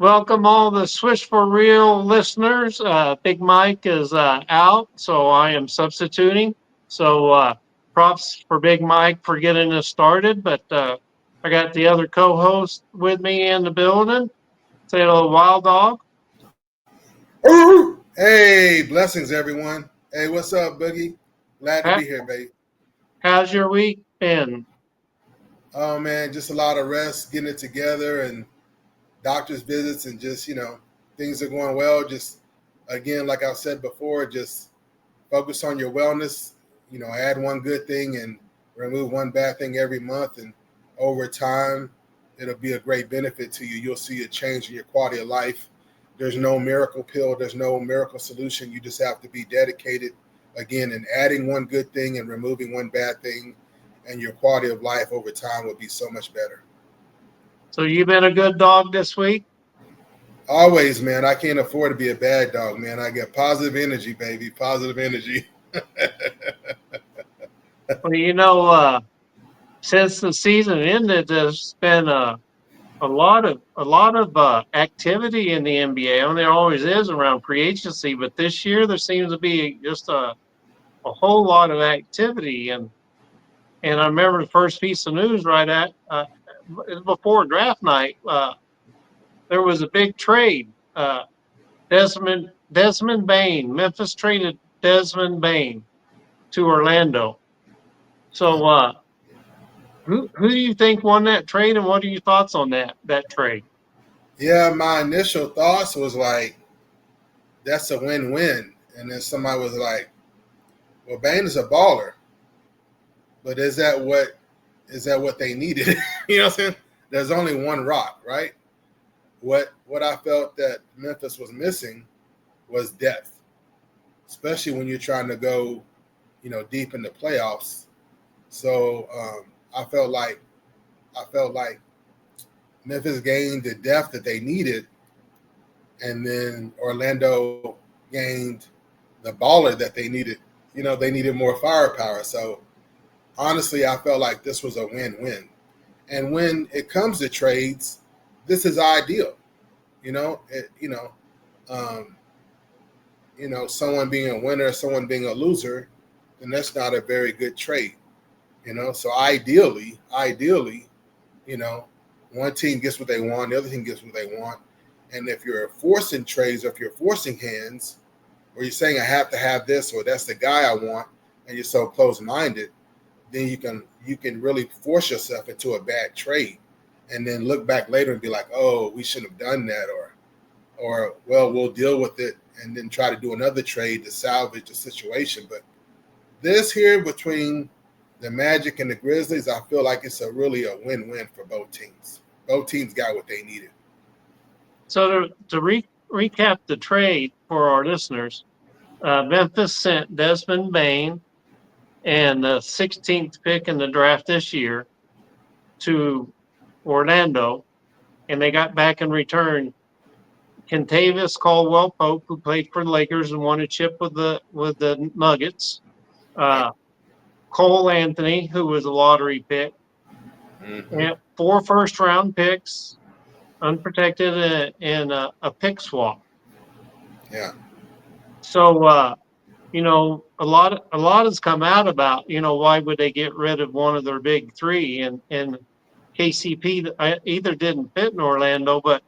Welcome all the Swish for Real listeners. Big Mike is out, so I am substituting. So props for Big Mike for getting us started. But I got the other co-host with me in the building. Say hello, Wild Dog. Hey, blessings, everyone. Hey, what's up, Boogie? Glad to How, be here, babe. how's your week been? Oh, man, just a lot of rest, getting it together, and doctor's visits, and just, things are going well. Just, again, like I said before, just focus on your wellness, add one good thing and remove one bad thing every month. And over time, it'll be a great benefit to you. You'll see a change in your quality of life. There's no miracle pill, there's no miracle solution. You just have to be dedicated, again, in adding one good thing and removing one bad thing, and your quality of life over time will be so much better. So you been a good dog this week? Always, man. I can't afford to be a bad dog, man. I get positive energy, baby. Positive energy. Well, since the season ended, there's been a lot of activity in the NBA. I mean, there always is around free agency, but this year there seems to be just a whole lot of activity. And I remember the first piece of news before draft night. There was a big trade. Desmond Bain. Memphis traded Desmond Bain to Orlando. So who do you think won that trade, and what are your thoughts on that trade? Yeah, my initial thoughts was like, that's a win-win. And then somebody was like, well, Bane is a baller, but is that what they needed? You know what I'm saying? There's only one rock, right? What I felt that Memphis was missing was depth, especially when you're trying to go, deep in the playoffs. So I felt like Memphis gained the depth that they needed, and then Orlando gained the baller that they needed. They needed more firepower. So honestly, I felt like this was a win-win. And when it comes to trades, this is ideal. You know, it, you know, um, someone being a winner, someone being a loser, then that's not a very good trade. So ideally, you know, one team gets what they want, the other team gets what they want. And if you're forcing trades, or if you're forcing hands, or you're saying I have to have this, or that's the guy I want, and you're so close-minded, then you can really force yourself into a bad trade, and then look back later and be like, oh, we shouldn't have done that, or well, we'll deal with it, and then try to do another trade to salvage the situation. But this here between the Magic and the Grizzlies, I feel like it's really a win-win for both teams. Both teams got what they needed. So to recap the trade for our listeners, Memphis sent Desmond Bain and the 16th pick in the draft this year to Orlando, and they got back in return Kentavious Caldwell Pope, who played for the Lakers and won a chip with the Nuggets. Right. Uh, Cole Anthony, who was a lottery pick, Mm-hmm. and 4 first-round picks, unprotected, and a pick swap. Yeah. So a lot has come out about why would they get rid of one of their big three, and KCP either didn't fit in Orlando, but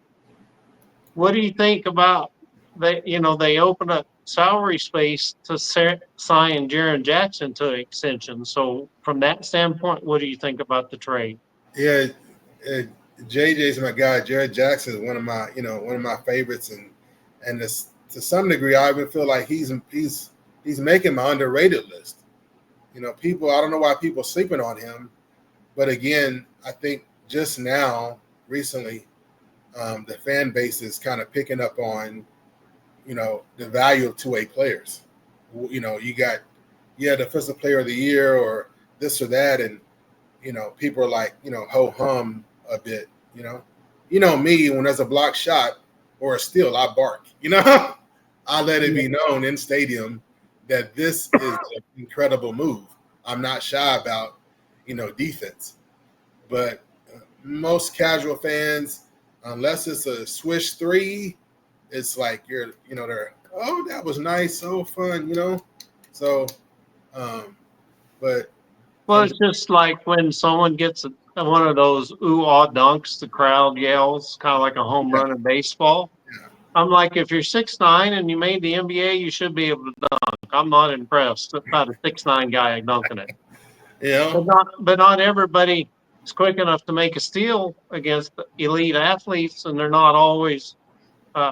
what do you think about they open up salary space to sign Jaren Jackson to extension. So from that standpoint, what do you think about the trade? Yeah. uh, JJ's my guy. Jared Jackson is one of my favorites, and this, to some degree, I even feel like he's making my underrated list. People. I don't know why people sleeping on him, but again, I think just now, recently, the fan base is kind of picking up on the value of two-way players. You got defensive player of the year or this or that, and people are like ho hum a bit. Me, when there's a block shot or a steal, I bark. I let it Yeah. be known in stadium that this is an incredible move. I'm not shy about defense, but most casual fans, unless it's a Swish 3, it's like they're, oh, that was nice, so fun, So, but Well, it's just like when someone gets one of those ooh-ah dunks, the crowd yells, kind of like a home yeah, run in baseball. yeah, I'm like, if you're 6'9" and you made the NBA, you should be able to dunk. I'm not impressed about a 6'9" guy dunking it. you know, But not everybody is quick enough to make a steal against elite athletes, and they're not always uh,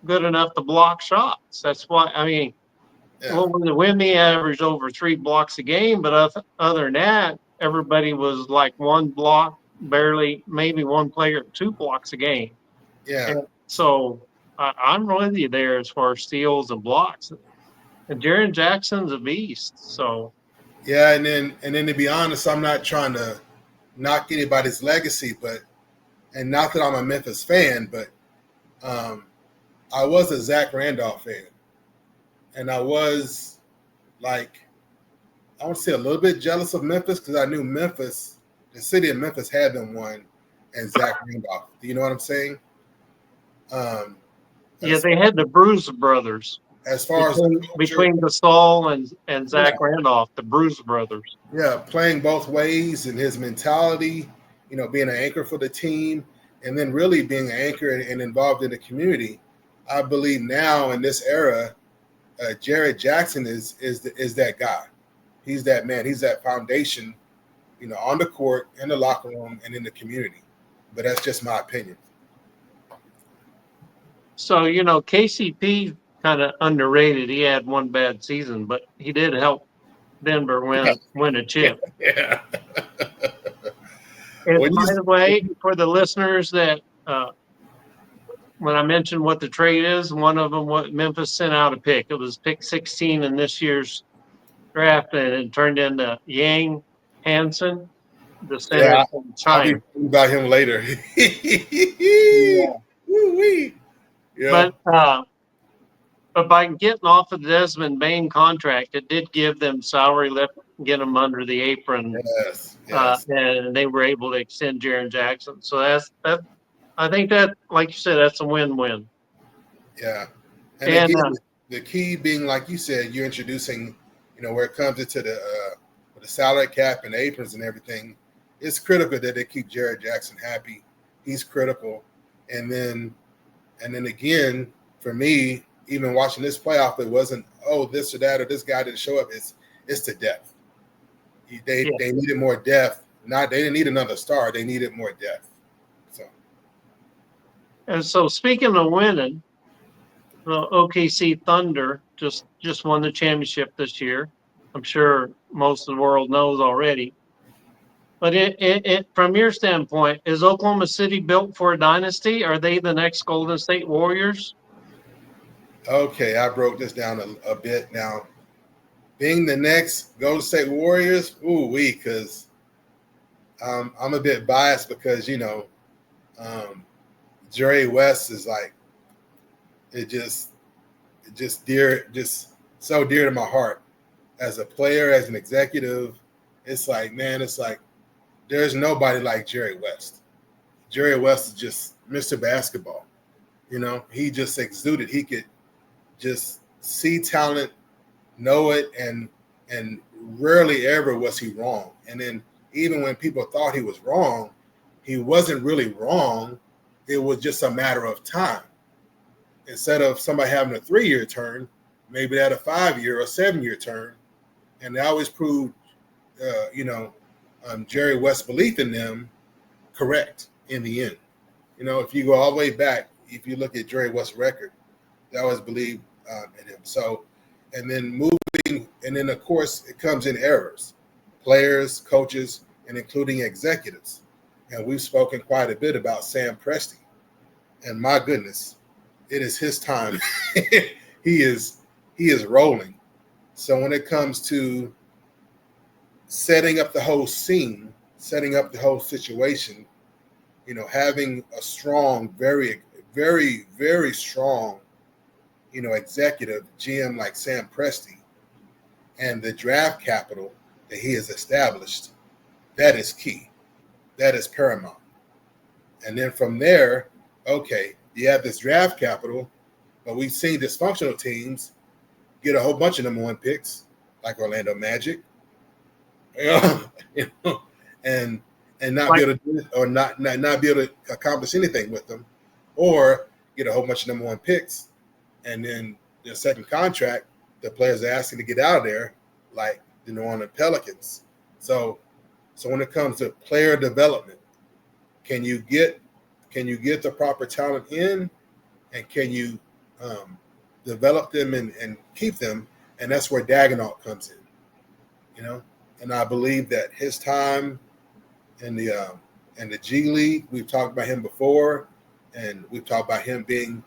good enough to block shots. That's why I mean, yeah, well, when the Wimby averaged over 3 blocks a game, but other than that, everybody was like one block, barely, maybe one player 2 blocks a game. yeah, And so I'm with you there as far as steals and blocks. And Jaren Jackson's a beast. So yeah. And then to be honest, I'm not trying to knock anybody's legacy, but and not that I'm a Memphis fan, but um, I was a Zach Randolph fan, and I was like, I want to say a little bit jealous of Memphis because I knew Memphis, the city of Memphis, had them one, and Zach Randolph. Do you know what I'm saying? Um, yeah, as they had the Bruise brothers as far as the between culture, Gasol and yeah, Zach Randolph, the Bruise brothers. yeah, playing both ways and his mentality, being an anchor for the team, and then really being an anchor and involved in the community. I believe now in this era, Jared Jackson is that guy. He's that man. He's that foundation, on the court, in the locker room, and in the community. But that's just my opinion. So, KCP kind of underrated. He had one bad season, but he did help Denver win a chip. Yeah. And When by you, the way, for the listeners that when I mentioned what the trade is, one of them, what Memphis sent out a pick. It was pick 16 in this year's draft, and it turned into Yang Hansen, the center yeah, from I'll be China. talking about him later. Yeah. Woo-wee. Yeah, But by getting off of the Desmond Bain contract, it did give them salary lift, get them under the apron, yes, yes, and they were able to extend Jaren Jackson. So that. I think that, like you said, that's a win-win. yeah. And And again, the key being, like you said, you're introducing, where it comes into the salary cap and aprons and everything, it's critical that they keep Jared Jackson happy. He's critical. And then again, for me, even watching this playoff, it wasn't, oh, this or that or this guy didn't show up. It's the depth. They yeah. needed more depth. They didn't need another star. They needed more depth. So And so, speaking of winning, the OKC Thunder just won the championship this year. I'm sure most of the world knows already. But from your standpoint, is Oklahoma City built for a dynasty? Are they the next Golden State Warriors? okay, I broke this down a bit now. Being the next Golden State Warriors, because I'm a bit biased because Jerry West is like just so dear to my heart as a player, as an executive. It's like, man, it's like there's nobody like Jerry West. Jerry West is just Mr. Basketball. He just exuded. He could just see talent, know it, and rarely ever was he wrong. And then even when people thought he was wrong, he wasn't really wrong. It was just a matter of time. Instead of somebody having a 3-year turn, maybe they had a 5-year or 7-year turn. And they always proved, Jerry West's belief in them correct in the end. If you go all the way back, if you look at Jerry West's record, they always believed in him. So, and then of course it comes in errors, players, coaches, and including executives. And we've spoken quite a bit about Sam Presti. And my goodness, it is his time. he is rolling. So when it comes to setting up the whole scene, setting up the whole situation, having a strong, very, very, very strong, executive GM like Sam Presti and the draft capital that he has established, that is key. That is paramount. And then from there, okay, you have this draft capital, but we've seen dysfunctional teams get a whole bunch of number one picks, like Orlando Magic, you know, you know, and not be able to do it, or not be able to accomplish anything with them, or get a whole bunch of number one picks, and then their second contract, the players are asking to get out of there, like the New Orleans Pelicans. So when it comes to player development, can you get the proper talent in, and can you develop them and keep them? And that's where Dagenhart comes in, you know. And I believe that his time in the G League, we've talked about him before, and we've talked about him being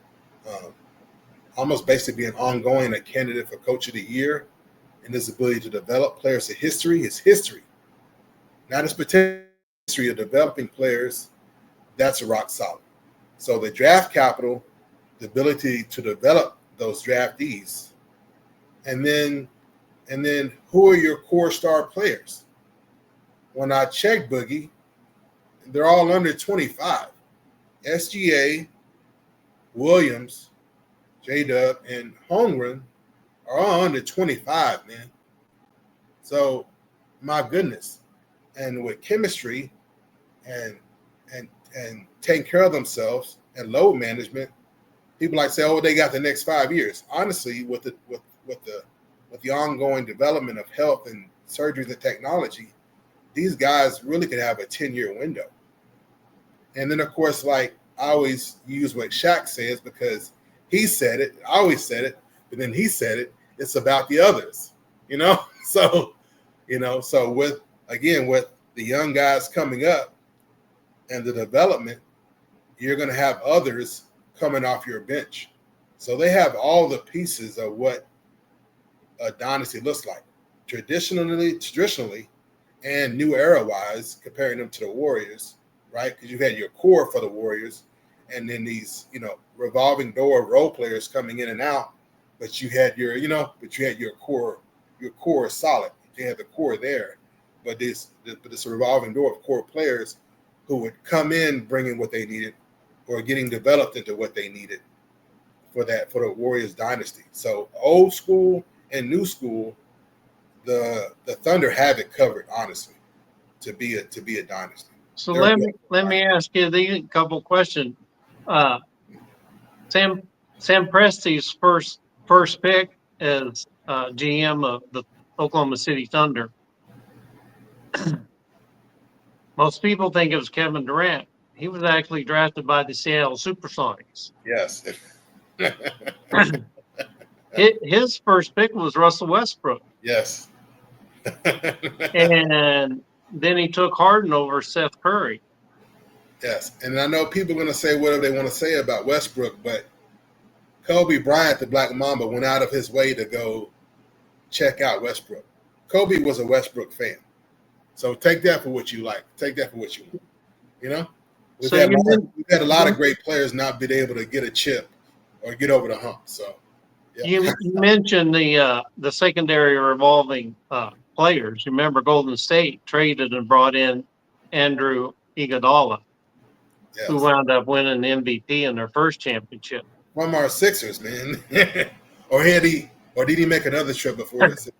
almost basically being ongoing a candidate for Coach of the Year, and his ability to develop players. His history, not his potential, history of developing players. That's a rock solid. So the draft capital, the ability to develop those draftees, and then who are your core star players? When I check Boogie, they're all under 25. SGA, Williams, J-Dub, and Holmgren are all under 25, man. So, my goodness. And with chemistry and taking care of themselves and load management, people like say, "Oh, they got the next 5 years." Honestly, with the ongoing development of health and surgeries and technology, these guys really could have a 10-year window. And then, of course, like I always use what Shaq says, because he said it. I always said it, but then he said it. It's about the others, you know. So with the young guys coming up and the development, you're going to have others coming off your bench. So they have all the pieces of what a dynasty looks like, traditionally, and new era-wise, comparing them to the Warriors, right? Because you had your core for the Warriors, and then these, revolving door role players coming in and out. But you had your core. Your core is solid. You had the core there, but this revolving door of core players who would come in bringing what they needed, or getting developed into what they needed for the Warriors dynasty. So old school and new school, the Thunder have it covered, honestly, to be a dynasty. So let me ask you a couple questions. Sam Presti's first pick as GM of the Oklahoma City Thunder. Most people think it was Kevin Durant. He was actually drafted by the Seattle Supersonics. Yes. His first pick was Russell Westbrook. Yes. And then he took Harden over Seth Curry. Yes. And I know people are going to say whatever they want to say about Westbrook, but Kobe Bryant, the Black Mamba, went out of his way to go check out Westbrook. Kobe was a Westbrook fan. So take that for what you like. Take that for what you want. We've had a lot of great players not been able to get a chip or get over the hump. So yeah. You mentioned the secondary revolving players. Remember, Golden State traded and brought in Andrew Iguodala, yes, who wound up winning the MVP in their first championship. From our Sixers, man. or did he make another trip before the Sixers?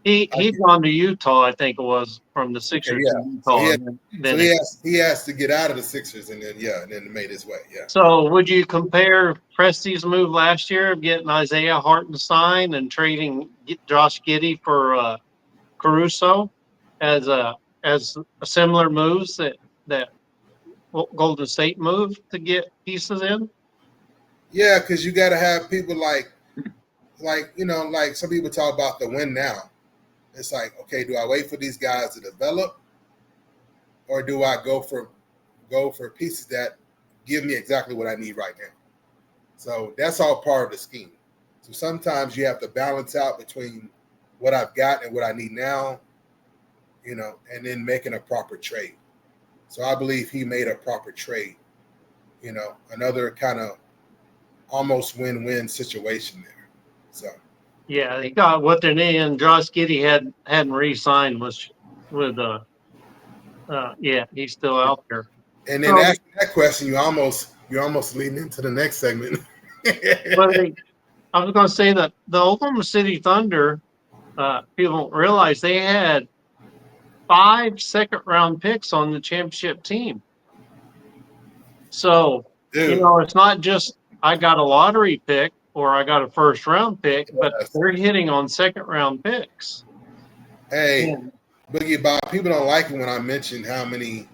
He'd gone to Utah, I think it was, from the Sixers to Utah. So he has to get out of the Sixers and then made his way. Yeah. So would you compare Presti's move last year of getting Isaiah Hartenstein and trading Josh Giddey for Caruso as a similar moves that Golden State moved to get pieces in? Yeah, because you got to have people like some people talk about the win now. It's like, okay, do I wait for these guys to develop, or do I go for pieces that give me exactly what I need right now? So that's all part of the scheme. So sometimes you have to balance out between what I've got and what I need now, and then making a proper trade. So I believe he made a proper trade, another kind of almost win-win situation there. So. Yeah, he got what they needed, and Josh Giddey hadn't re-signed with he's still out there. And then So, asking that question, you're almost leading into the next segment. but I was going to say that the Oklahoma City Thunder, people don't realize they had 5 second-round picks on the championship team. So, Dude, it's not just I got a lottery pick or I got a first-round pick, but yes. they're hitting on second-round picks. Hey, And Boogie Bob, people don't like it when I mention how many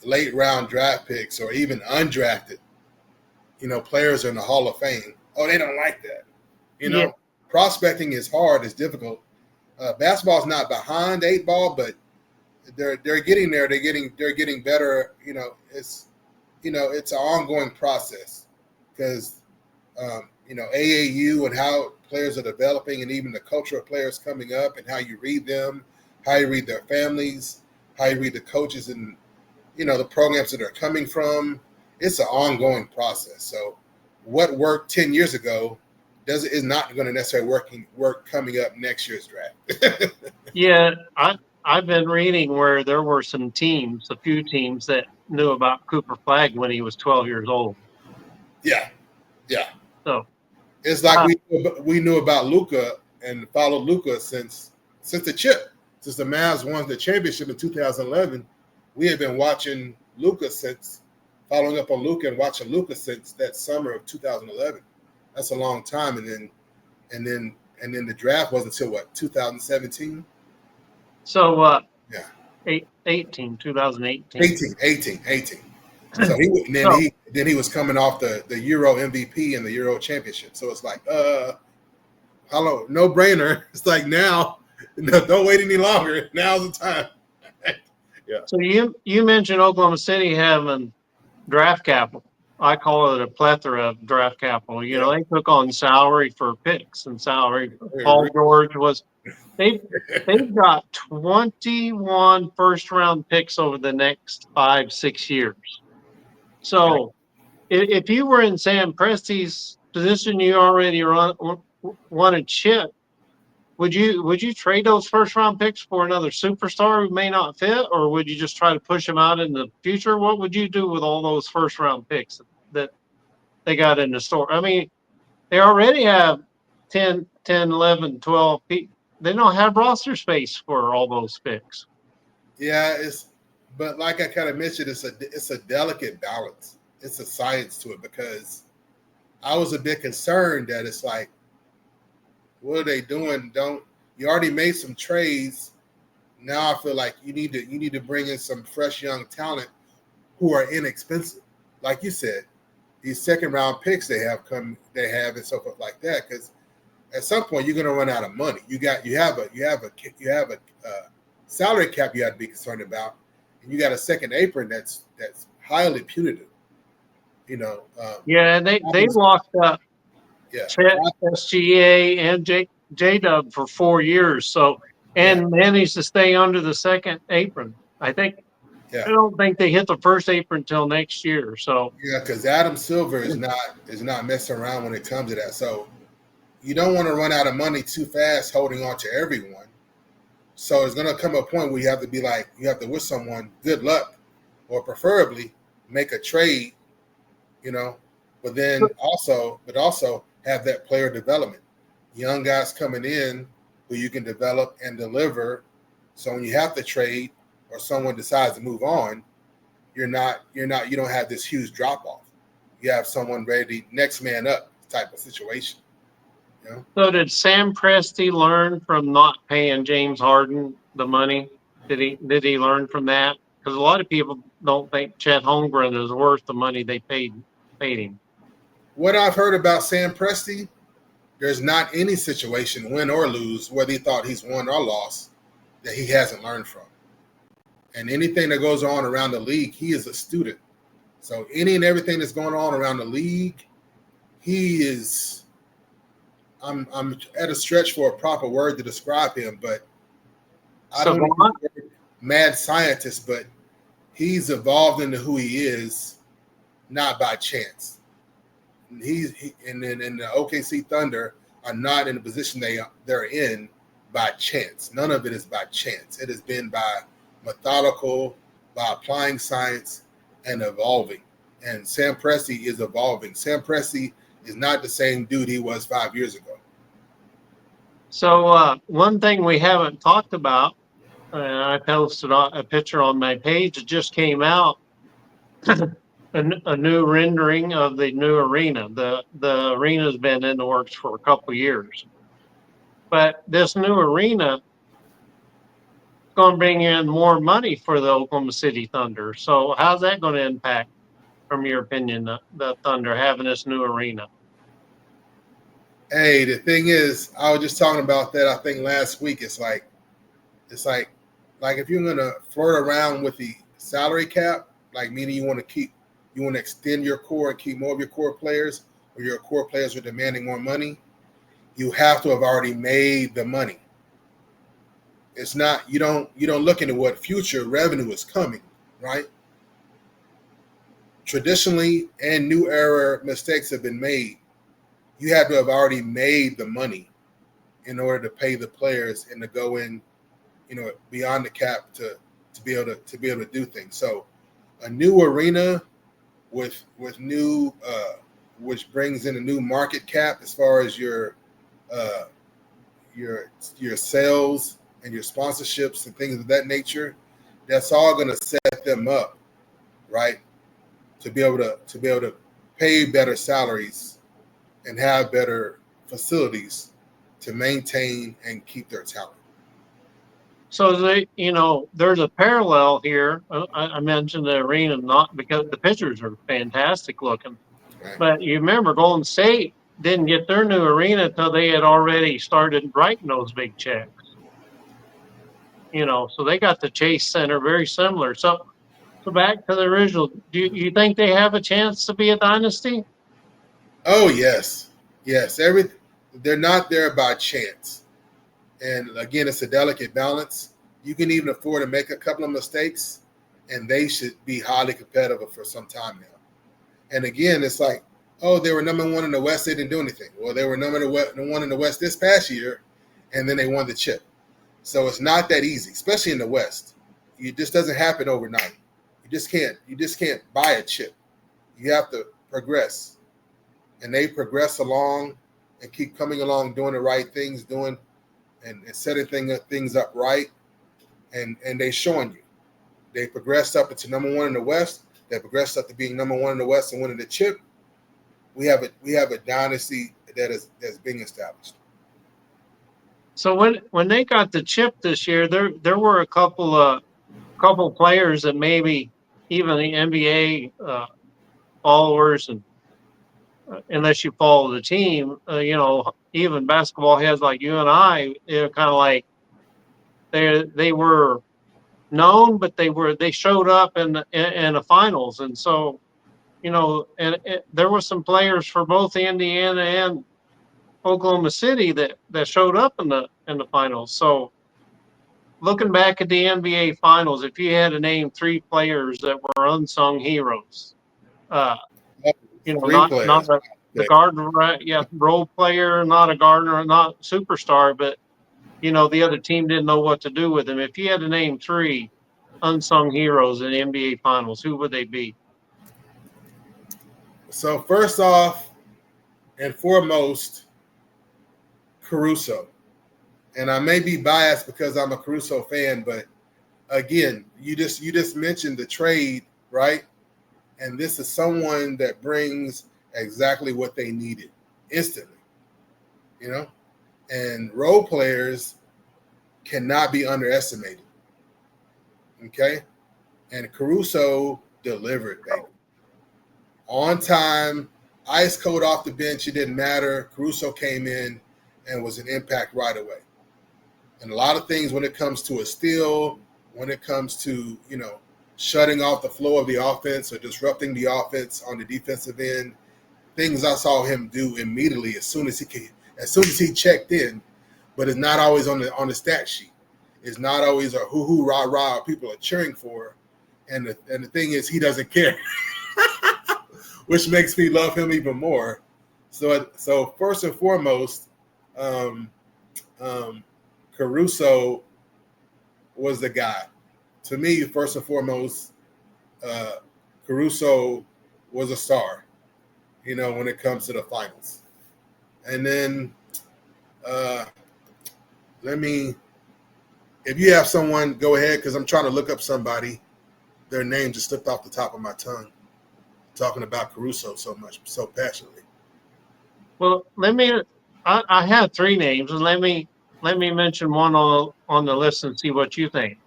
late round draft picks or even undrafted, players are in the Hall of Fame. Oh, they don't like that. yeah, Prospecting is hard, it's difficult. Basketball's not behind 8 ball, but they're getting there. They're getting better. It's an ongoing process because AAU and how players are developing, and even the culture of players coming up, and how you read them, how you read their families, how you read the coaches, and the programs that they're coming from. It's an ongoing process. So, what worked 10 years ago is not going to necessarily work coming up next year's draft. yeah. I've been reading where there were a few teams that knew about Cooper Flagg when he was 12 years old. Yeah, yeah. So, It's like uh, we knew about Luka and followed Luka since the chip, since the Mavs won the championship in 2011. We had been watching Luka following up on Luka and watching Luka since that summer of 2011. That's a long time, and then the draft wasn't until what, 2017? so Yeah, 2018. 18. So So, then he was coming off the Euro MVP and the Euro championship. So it's like, hello, no brainer. It's like now, no, don't wait any longer. Now's the time. Yeah. so you mentioned Oklahoma City having draft capital. I call it a plethora of draft capital. Yeah. They took on salary for picks and salary. Paul George was they they've got 21 first round picks over the next 5-6 years. So if you were in Sam Presti's position, you already won a chip. Would you trade those first round picks for another superstar who may not fit, or would you just try to push them out in the future? What would you do with all those first round picks that they got in the store? I mean, they already have 10, 11, 12 people. They don't have roster space for all those picks. Yeah, but like I kind of mentioned, it's a delicate balance. It's a science to it, because I was a bit concerned that it's like, what are they doing? You already made some trades. Now I feel like you need to bring in some fresh young talent who are inexpensive. Like you said, these second round picks they have and so forth like that. Because at some point you're going to run out of money. You have a salary cap you have to be concerned about, and you got a second apron that's highly punitive. Yeah, they locked up Yeah, Chet, SGA, and J Dub for 4 years. So yeah, and managed to stay under the second apron. I yeah, don't think they hit the first apron until next year. So yeah. Because Adam Silver is not messing around when it comes to that. So you don't want to run out of money too fast holding on to everyone. So it's going to come a point where you have to wish someone good luck, or preferably make a trade, but then also have that player development. Young guys coming in who you can develop and deliver. So when you have to trade or someone decides to move on, you don't have this huge drop off. You have someone ready, next man up type of situation. So did Sam Presti learn from not paying James Harden the money? Did he learn from that? Because a lot of people don't think Chet Holmgren is worth the money they paid him. What I've heard about Sam Presti, there's not any situation, win or lose, whether he thought he's won or lost, that he hasn't learned from. And anything that goes on around the league, he is a student. So any and everything that's going on around the league, he is. I'm at a stretch for a proper word to describe him, but I don't use the word mad scientist, but he's evolved into who he is, not by chance. And the OKC Thunder are not in the position they're in by chance. None of it is by chance. It has been by methodical, by applying science, and evolving. And Sam Presti is evolving. Sam Presti is not the same dude he was 5 years ago. So one thing we haven't talked about, and I posted a picture on my page. It just came out. A new rendering of the new arena. The arena's been in the works for a couple years, but this new arena is going to bring in more money for the Oklahoma City Thunder. So how's that going to impact, from your opinion, the Thunder having this new arena? Hey, the thing is, I was just talking about that. I think last week. It's like if you're gonna flirt around with the salary cap, like meaning you want to extend your core and keep more of your core players, or your core players are demanding more money, you have to have already made the money. It's not you don't look into what future revenue is coming, right? Traditionally, and new era mistakes have been made. You have to have already made the money in order to pay the players and to go in, beyond the cap to be able to do things. So a new arena with new which brings in a new market cap as far as your sales and your sponsorships and things of that nature. That's all going to set them up, right, to be able to pay better salaries and have better facilities to maintain and keep their talent. So there's a parallel here. I mentioned the arena not because the pictures are fantastic looking, Right? but you remember Golden State didn't get their new arena until they had already started writing those big checks. So they got the Chase Center, very similar. So back to the original. Do you think they have a chance to be a dynasty? Oh yes, yes. They're not there by chance, and again, it's a delicate balance. You can even afford to make a couple of mistakes, and they should be highly competitive for some time now. And again, it's like, oh, they were number one in the West, they didn't do anything. Well, they were number one in the West this past year, and then they won the chip. So it's not that easy, especially in the West. It just doesn't happen overnight. You just can't buy a chip. You have to progress. And they progress along and keep coming along, doing the right things, doing and setting things up right. And they showing you. They progressed up into number one in the West. They progressed up to being number one in the West and winning the chip. We have a dynasty that's being established. So when they got the chip this year, there were a couple players that maybe even the NBA followers, and unless you follow the team, even basketball heads like you and I, they're kind of like they were known, but they showed up in the finals, and so there were some players for both Indiana and Oklahoma City that showed up in the finals. So looking back at the NBA finals, if you had to name three players that were unsung heroes, uh, Three not players. the Gardner, right? Yeah, role player, not a Gardner, not superstar, but the other team didn't know what to do with him. If you had to name three unsung heroes in the NBA finals, who would they be? So first off and foremost, Caruso. And I may be biased because I'm a Caruso fan, but again, you just mentioned the trade, right? And this is someone that brings exactly what they needed instantly, and role players cannot be underestimated. Okay. And Caruso delivered, baby. On time, ice cold off the bench, it didn't matter. Caruso came in and was an impact right away. And a lot of things when it comes to a steal, when it comes to, shutting off the flow of the offense or disrupting the offense on the defensive end, things I saw him do immediately as soon as he checked in, but it's not always on the stat sheet. It's not always a hoo-hoo, rah-rah people are cheering for. And the thing is, he doesn't care, which makes me love him even more. So first and foremost, Caruso was the guy. To me, first and foremost, Caruso was a star, when it comes to the finals. And then if you have someone, go ahead, because I'm trying to look up somebody. Their name just slipped off the top of my tongue, talking about Caruso so passionately. Well, I have three names, and let me mention one on the list and see what you think.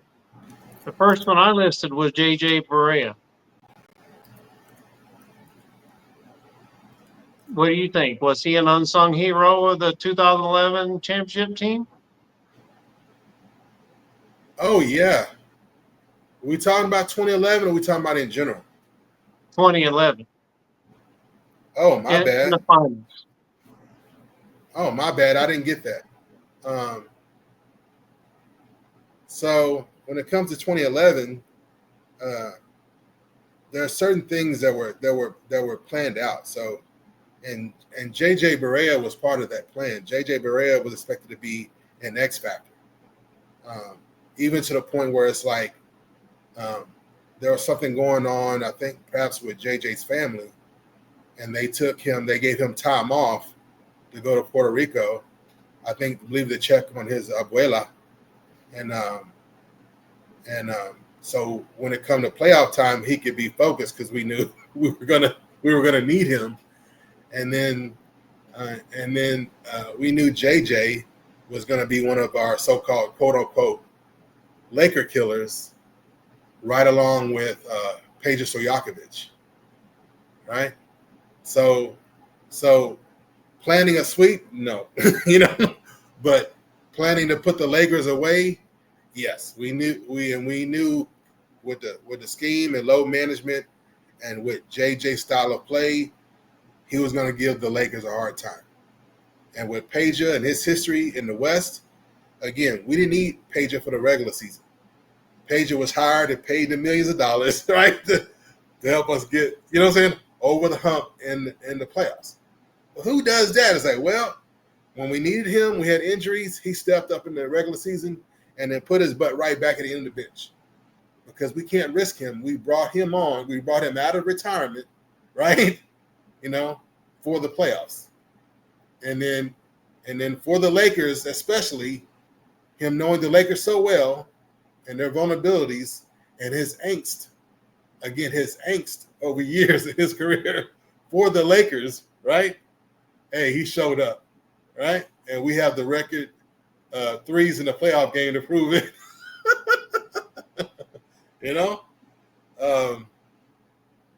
The first one I listed was J.J. Barea. What do you think? Was he an unsung hero of the 2011 championship team? Oh, yeah. Are we talking about 2011 or are we talking about in general? 2011 Oh, my in bad. the finals. Oh, my bad. I didn't get that. So when it comes to 2011, there are certain things that were planned out. So, and JJ Barea was part of that plan. JJ Barea was expected to be an X factor, even to the point where it's like there was something going on. I think perhaps with JJ's family, and they gave him time off to go to Puerto Rico. I believe the check on his abuela, and so when it come to playoff time, he could be focused because we knew we were gonna need him, and then we knew JJ was gonna be one of our so-called quote unquote Laker killers, right along with Peja Stojakovic, right? So planning a sweep, no, but planning to put the Lakers away, yes, we knew with the scheme and load management and with JJ's style of play, he was going to give the Lakers a hard time. And with Peja and his history in the West, again, we didn't need Peja for the regular season. Peja was hired and paid the millions of dollars, right, to help us get, over the hump in the playoffs. Well, who does that? It's like, well, when we needed him, we had injuries. He stepped up in the regular season and then put his butt right back at the end of the bench because we can't risk him. We brought him on. We brought him out of retirement, right? For the playoffs. And then for the Lakers, especially him knowing the Lakers so well and their vulnerabilities and his angst over years in his career for the Lakers, right? Hey, he showed up, right? And we have the record threes in the playoff game to prove it.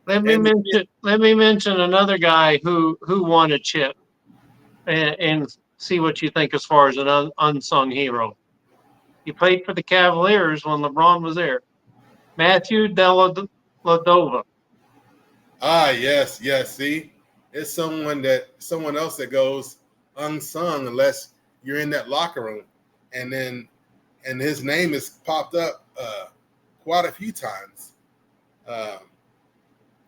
Let me mention another guy who won a chip, and see what you think as far as an unsung hero. He played for the Cavaliers when LeBron was there. Matthew Dellavedova. Yes. See, it's someone else that goes unsung unless you're in that locker room, and his name has popped up quite a few times.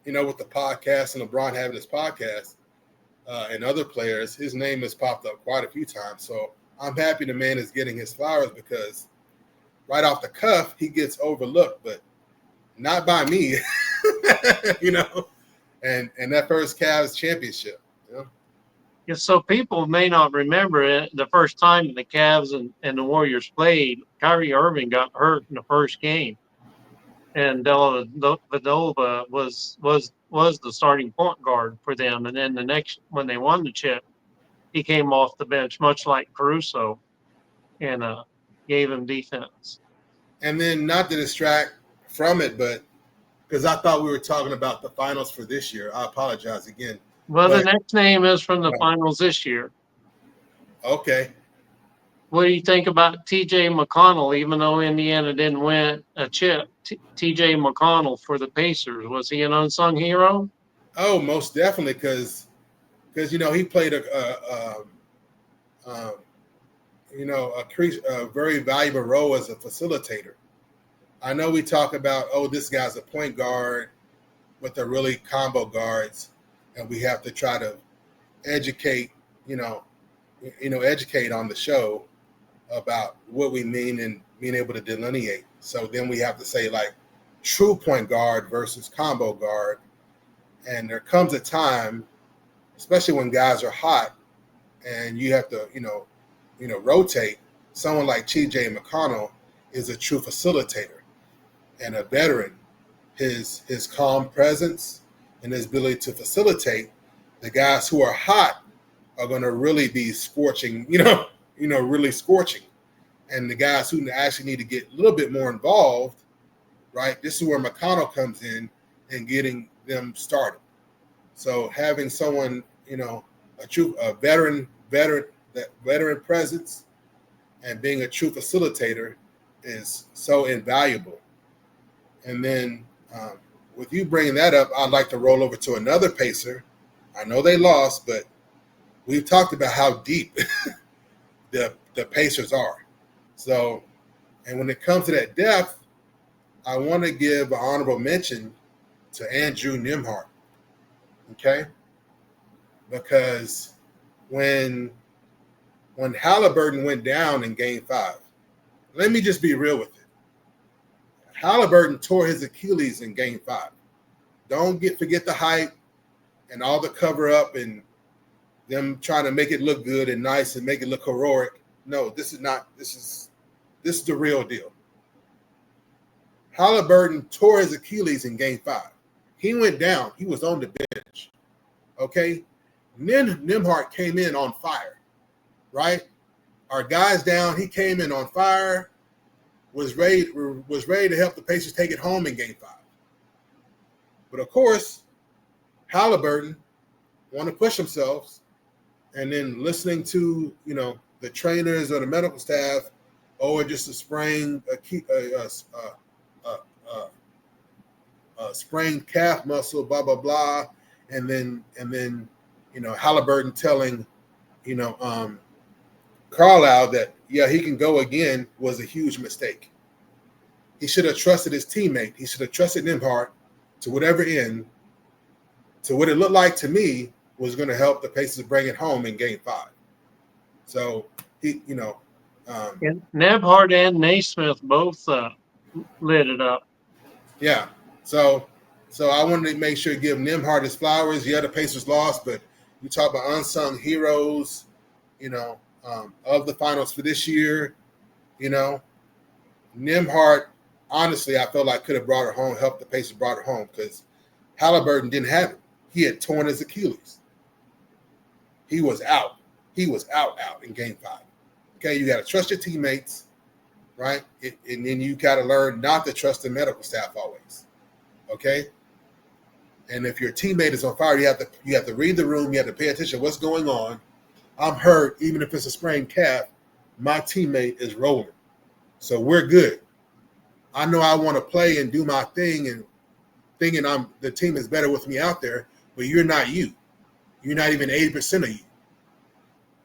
With the podcast and LeBron having his podcast and other players, his name has popped up quite a few times. So I'm happy the man is getting his flowers because right off the cuff he gets overlooked, but not by me, And that first Cavs championship. Yeah, so people may not remember it. The first time the Cavs and the Warriors played, Kyrie Irving got hurt in the first game, and Dellavedova was the starting point guard for them. And then the next, when they won the chip, he came off the bench, much like Caruso, and gave him defense. And then, not to distract from it, but because I thought we were talking about the finals for this year, I apologize again. Well, the next name is from the finals this year. Okay. What do you think about T.J. McConnell? Even though Indiana didn't win a chip, T.J. McConnell for the Pacers, was he an unsung hero? Oh, most definitely, because he played a very valuable role as a facilitator. I know we talk about, this guy's a point guard, but they're really combo guards, and we have to try to educate on the show about what we mean and being able to delineate. So then we have to say, like, true point guard versus combo guard. And there comes a time, especially when guys are hot and you have to, rotate. Someone like TJ McConnell is a true facilitator and a veteran. His calm presence and his ability to facilitate, the guys who are hot are going to really be scorching, really scorching. And the guys who actually need to get a little bit more involved, right? This is where McConnell comes in and getting them started. So having someone, a veteran presence and being a true facilitator is so invaluable. And then with you bringing that up, I'd like to roll over to another Pacer. I know they lost, but we've talked about how deep the Pacers are. So, and when it comes to that depth, I want to give an honorable mention to Andrew Nembhard. Okay? Because when Halliburton went down in Game 5, let me just be real with it. Halliburton tore his Achilles in Game 5. Don't forget the hype and all the cover up and them trying to make it look good and nice and make it look heroic. No, this is the real deal. Halliburton tore his Achilles in Game 5. He went down. He was on the bench. Okay? Nembhard came in on fire, right? Our guy's down. He came in on fire, was ready to help the Pacers take it home in Game 5. But, of course, Halliburton want to push themselves, and then listening to, the trainers or the medical staff, just a sprained sprained calf muscle, blah blah blah, and then Halliburton telling Carlisle that he can go again was a huge mistake. He should have trusted his teammate. He should have trusted Nembhard to whatever end, to what it looked like to me was going to help the Pacers bring it home in Game 5. So he, Nembhard and Naismith both lit it up. Yeah. So I wanted to make sure to give Nembhard his flowers. Yeah, the Pacers lost, but you talk about unsung heroes, of the finals for this year. Nembhard, honestly, I felt like could have brought it home, helped the Pacers brought it home because Halliburton didn't have it. He had torn his Achilles. He was out. He was out in Game 5. Okay, you got to trust your teammates, right? And then you got to learn not to trust the medical staff always. Okay, and if your teammate is on fire, you have to read the room. You have to pay attention to what's going on. I'm hurt, even if it's a sprained calf. My teammate is rolling, so we're good. I know I want to play and do my thing, and thinking the team is better with me out there, but you're not you. You're not even 80% of you.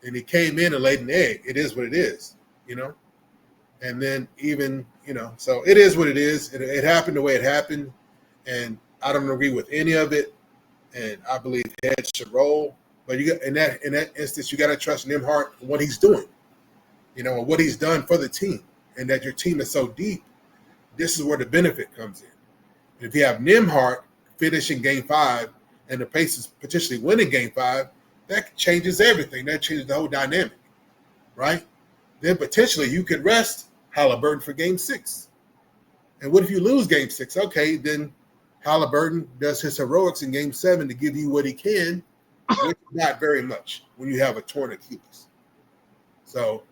And he came in and laid an egg. It is what it is, And then even, so it is what it is. It happened the way it happened. And I don't agree with any of it. And I believe heads should roll. But in that instance, you got to trust Nembhard and what he's doing, and what he's done for the team. And that your team is so deep, this is where the benefit comes in. If you have Nembhard finishing Game 5 and the Pacers potentially winning Game 5, that changes everything. That changes the whole dynamic, right? Then potentially you could rest Halliburton for Game 6. And what if you lose Game 6? Okay, then Halliburton does his heroics in Game 7 to give you what he can, which is not very much when you have a torn Achilles. So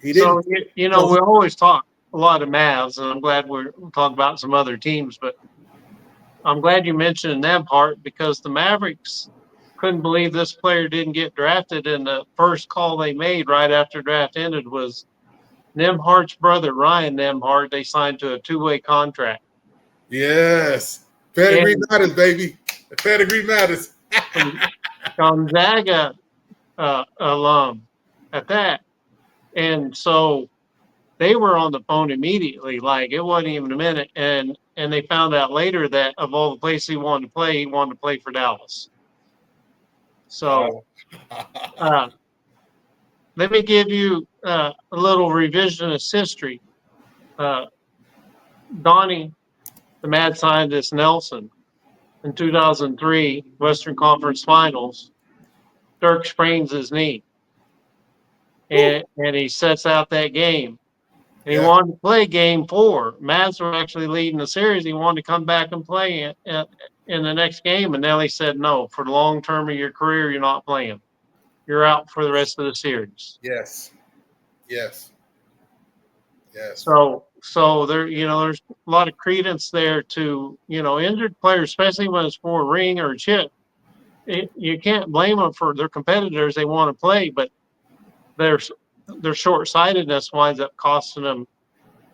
he didn't. So, we always talk a lot of Mavs, and I'm glad we're talking about some other teams, but I'm glad you mentioned Nembhard because the Mavericks couldn't believe this player didn't get drafted, and the first call they made right after draft ended was Nembhard's brother, Ryan Nembhard. They signed to a 2-way contract. Yes. Pedigree matters, baby. The pedigree matters. Gonzaga alum at that. And so they were on the phone immediately. Like, it wasn't even a minute. And they found out later that of all the places he wanted to play for Dallas. So let me give you a little revisionist history. Donnie, the mad scientist Nelson in 2003 Western Conference Finals. Dirk sprains his knee, and he sets out that game. And he Yeah. wanted to play game 4. Mavs were actually leading the series. He wanted to come back and play in the next game. And Nelly said, no, for the long term of your career, you're not playing. You're out for the rest of the series. Yes. Yes. Yes. So there, there's a lot of credence there to, injured players, especially when it's for a ring or a chip. You can't blame them for their competitors. They want to play, but their short-sightedness winds up costing them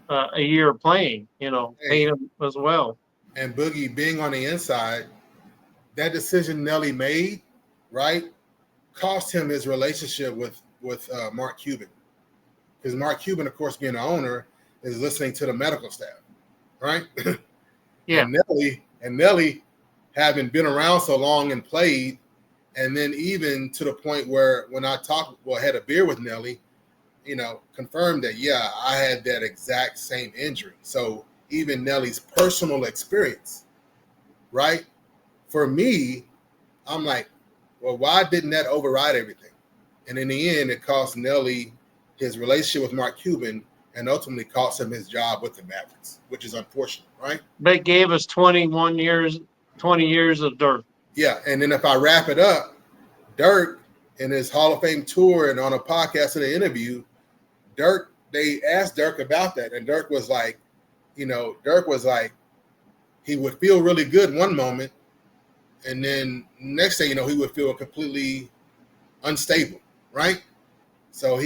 a year of playing, Hey, paying them as well. and Boogie being on the inside, that decision Nelly made, right, cost him his relationship with Mark Cuban. Because Mark Cuban, of course, being the owner, is listening to the medical staff, right? Yeah. And Nelly, having been around so long and played, and then even to the point where when I had a beer with Nelly, confirmed that, yeah, I had that exact same injury. So even Nelly's personal experience, right? For me, I'm like, well, why didn't that override everything? And in the end, it cost Nelly his relationship with Mark Cuban and ultimately cost him his job with the Mavericks, which is unfortunate, right? But it gave us 20 years of Dirk. Yeah. And then if I wrap it up, Dirk in his Hall of Fame tour and on a podcast in an interview, they asked Dirk about that. And Dirk was like, he would feel really good one moment. And then next thing you know, he would feel completely unstable, right? So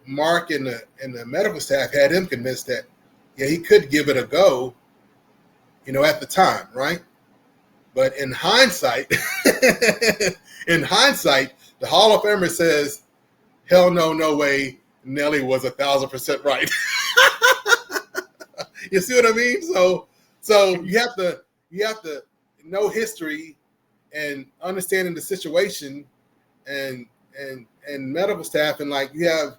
Mark and the medical staff had him convinced that, yeah, he could give it a go, at the time, right? But in hindsight, the Hall of Famer says, hell no, no way, Nelly was 1,000% right. You see what I mean? So you have to know history and understanding the situation and medical staff, and like you have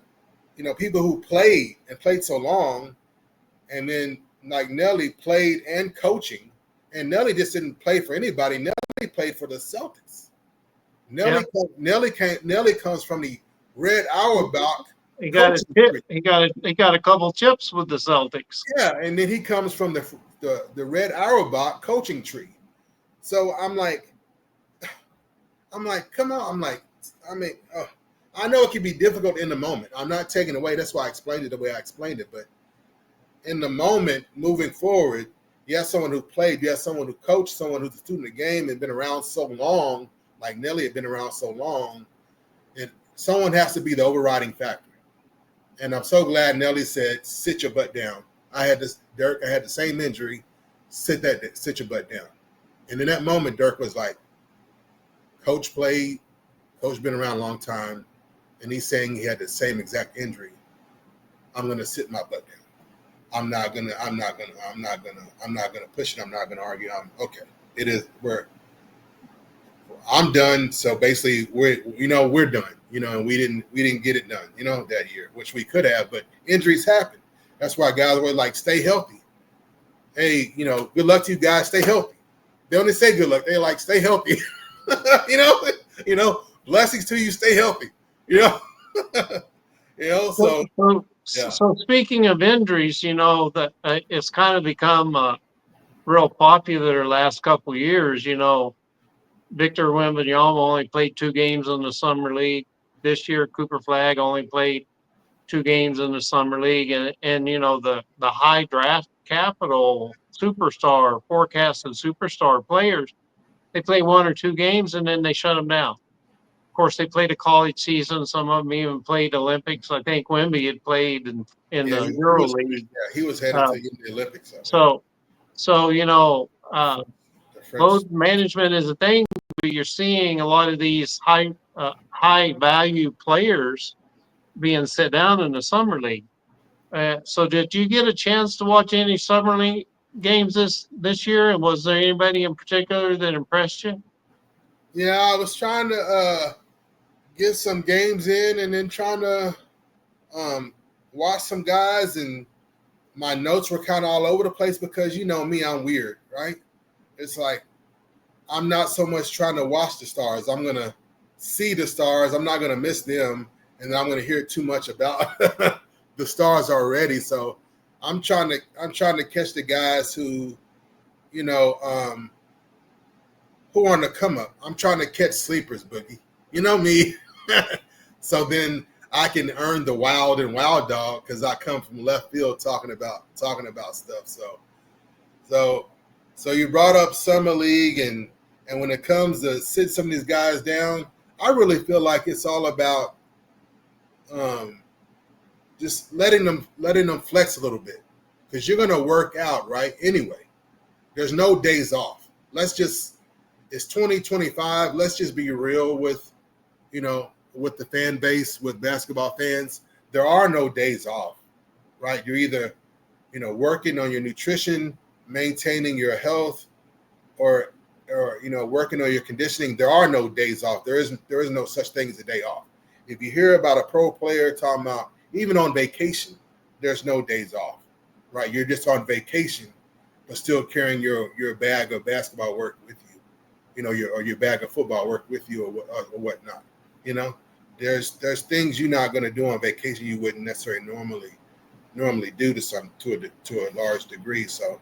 people who played so long, and then like Nelly played and coaching, and Nelly just didn't play for anybody. Nelly played for the Celtics. Nelly comes from the Red Auerbach. He got a couple chips with the Celtics. Yeah, and then he comes from the Red Auerbach coaching tree. So I'm like, come on. I know it can be difficult in the moment. I'm not taking away. That's why I explained it the way I explained it. But in the moment, moving forward, you have someone who played, you have someone who coached, someone who's a student of the game and been around so long, like Nelly had been around so long, and someone has to be the overriding factor. And I'm so glad Nelly said, sit your butt down. Dirk, I had the same injury. Sit your butt down. And in that moment, Dirk was like, Coach played, Coach been around a long time, and he's saying he had the same exact injury. I'm gonna sit my butt down. I'm not gonna push it. I'm not gonna argue. I'm done. So basically we're done. And we didn't get it done, that year, which we could have, but injuries happen. That's why guys were like, stay healthy. Hey, good luck to you guys. Stay healthy. They only say good luck. They like, stay healthy. Blessings to you. Stay healthy. So speaking of injuries, that it's kind of become real popular the last couple of years. Victor Wembanyama only played 2 games in the summer league this year. Cooper Flagg only played 2 games in the summer league, and the high draft capital forecasted superstar players, they play 1 or 2 games and then they shut them down. Of course, they played a college season. Some of them even played Olympics. I think Wemby had played in the Euro League. Yeah, he was headed to the Olympics. Load management is a thing, but you're seeing a lot of these high value players being set down in the summer league. So did you get a chance to watch any summer league games this year? And was there anybody in particular that impressed you? Yeah, I was trying to get some games in, and then trying to watch some guys, and my notes were kind of all over the place because you know me, I'm weird, right? It's like I'm not so much trying to watch the stars. I'm gonna see the stars. I'm not gonna miss them, and I'm gonna hear too much about the stars already. So I'm trying to catch the guys who, you know, who are on the come up. I'm trying to catch sleepers, Boogie. You know me. So then I can earn the wild and wild dog because I come from left field talking about stuff. So you brought up summer league and when it comes to sit some of these guys down, I really feel like it's all about just letting them flex a little bit because you're gonna work out right anyway. There's no days off. It's 2025. Let's just be real with with the fan base, with basketball fans. There are no days off, right? You're either working on your nutrition, maintaining your health, or working on your conditioning. There are no days off. There is no such thing as a day off. If you hear about a pro player talking about even on vacation, there's no days off, right? You're just on vacation, but still carrying your bag of basketball work with you, your bag of football work with you or whatnot. There's things you're not going to do on vacation you wouldn't necessarily normally do to a large degree. So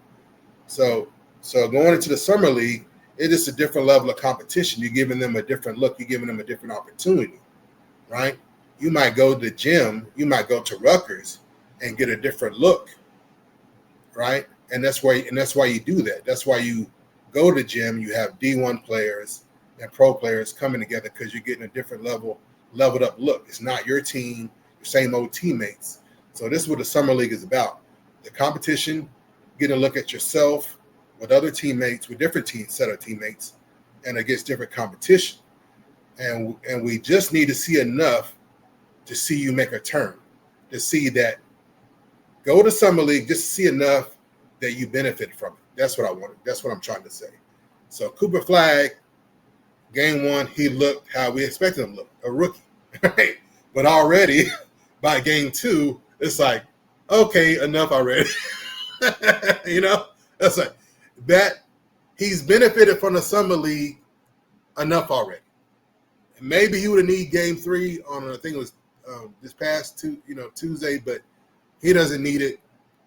going into the summer league, it is a different level of competition. You're giving them a different look. You're giving them a different opportunity, right? You might go to the gym. You might go to Rutgers and get a different look, right? And that's why you do that. That's why you go to the gym. You have D1 players and pro players coming together because you're getting a different leveled up look. It's not your team, your same old teammates. So this is what the summer league is about: the competition, getting a look at yourself with other teammates, with different set of teammates, and against different competition. And we just need to see enough to see you make a turn, to see that go to summer league, just to see enough that you benefit from it. That's what I wanted. That's what I'm trying to say. So Cooper Flagg, game one, he looked how we expected him to look, a rookie, right? But already by game two, it's like, okay, enough already. That's like that. He's benefited from the summer league enough already. And maybe he would have need game three on, I think it was this past Tuesday, but he doesn't need it.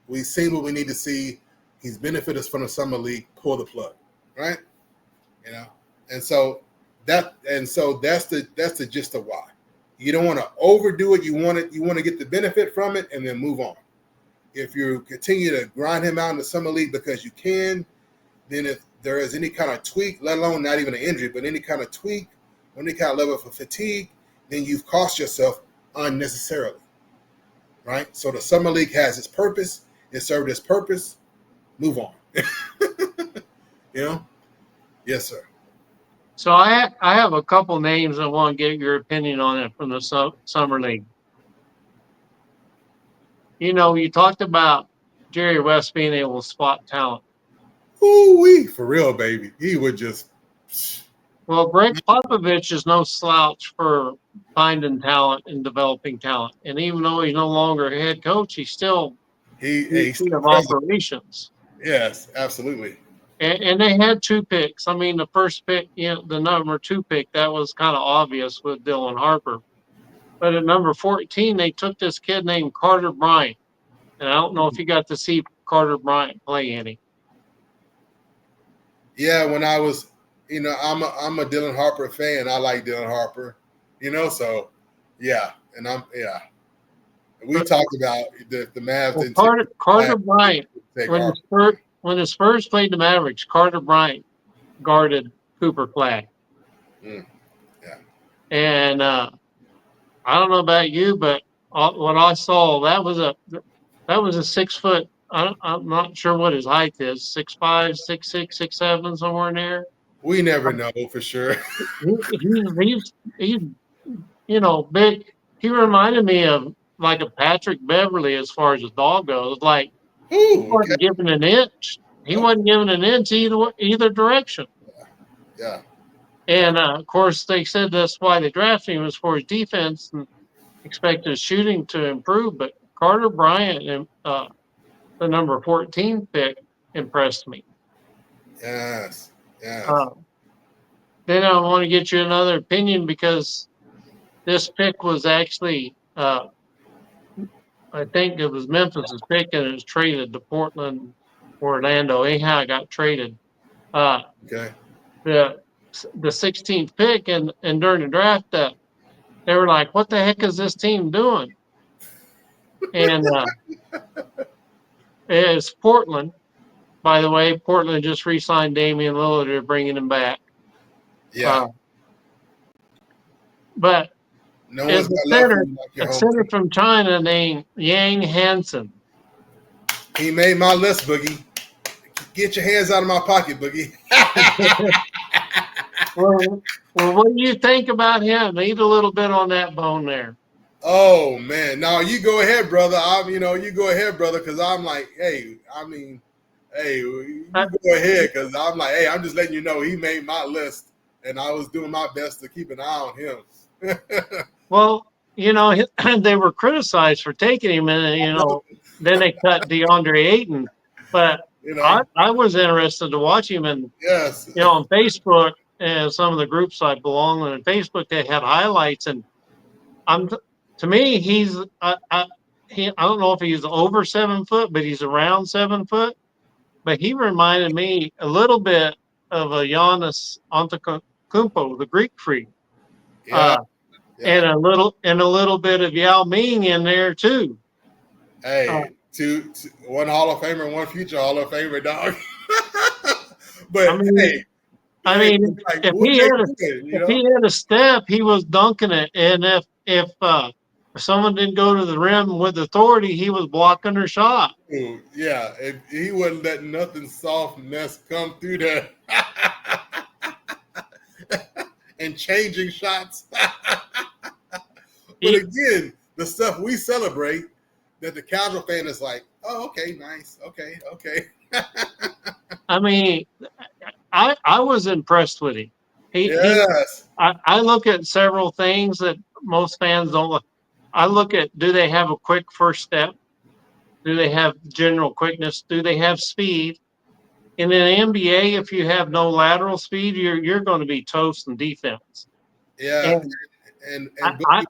We've seen what we need to see. He's benefited from the summer league. Pull the plug, right? And so that's the gist of why. You don't want to overdo it. You want to get the benefit from it and then move on. If you continue to grind him out in the summer league because you can, then if there is any kind of tweak, let alone not even an injury, but any kind of tweak, or any kind of level of fatigue, then you've cost yourself unnecessarily, right? So the summer league has its purpose. It served its purpose. Move on. Yes, sir. So I have a couple names I want to get your opinion on it from the summer league. You talked about Jerry West being able to spot talent. Ooh-wee, for real, baby. He would just. Well, Greg Popovich is no slouch for finding talent and developing talent. And even though he's no longer a head coach, he's still he's of operations. Yes, absolutely. And they had two picks. I mean, the first pick, the number 2 pick, that was kind of obvious with Dylan Harper. But at number 14, they took this kid named Carter Bryant. And I don't know if you got to see Carter Bryant play any. Yeah, when I was, I'm a Dylan Harper fan. I like Dylan Harper, so yeah. And we talked about the Mavs. Well, Carter Bryant, when the Spurs played the Mavericks, Carter Bryant guarded Cooper Flagg. Yeah. And I don't know about you, but what I saw, that was a 6 foot. I'm not sure what his height is. 6'5", 6'6", 6'7", somewhere in there. We never know for sure. He's big. He reminded me of like a Patrick Beverly as far as his dog goes. Like he wasn't giving an inch. He wasn't giving an inch either direction. Yeah. And of course, they said that's why they drafted him, was for his defense and expected his shooting to improve. But Carter Bryant the number 14 pick impressed me. Yes. Then I want to get you another opinion because this pick was actually, I think it was Memphis's pick and it was traded to Portland, Orlando. Anyhow, it got traded. Okay. The 16th pick and during the draft, they were like, "What the heck is this team doing?" And it's Portland. By the way, Portland just re-signed Damian Lillard. They're bringing him back. Yeah. But No is one's got love for you like your a home center team. from China named Yang Hansen. He made my list, Boogie. Get your hands out of my pocket, Boogie. Well, what do you think about him? Eat a little bit on that bone there. Oh man, no, you go ahead, brother. You go ahead, brother, because I'm like, hey, you go ahead, because I'm like, hey, I'm just letting you know he made my list, and I was doing my best to keep an eye on him. Well, they were criticized for taking him, and then they cut DeAndre Ayton. But I was interested to watch him, and yes, on Facebook and some of the groups I belong in, on Facebook they had highlights, and to me I don't know if he's over 7 foot, but he's around 7 foot. But he reminded me a little bit of a Giannis Antetokounmpo, the Greek freak. yeah. And a little bit of Yao Ming in there too. Hey, two, one Hall of Famer, one future Hall of Famer, dog. But if he had a step, he was dunking it, and if someone didn't go to the rim with authority, he was blocking their shot. Yeah, if he wasn't letting nothing soft mess come through there and changing shots. But again, the stuff we celebrate that the casual fan is like, oh, okay, nice, okay. I mean, I was impressed with him. Yes. I look at several things that most fans don't look. I look at, do they have a quick first step? Do they have general quickness? Do they have speed? In an NBA, if you have no lateral speed, you're going to be toast in defense. Yeah. And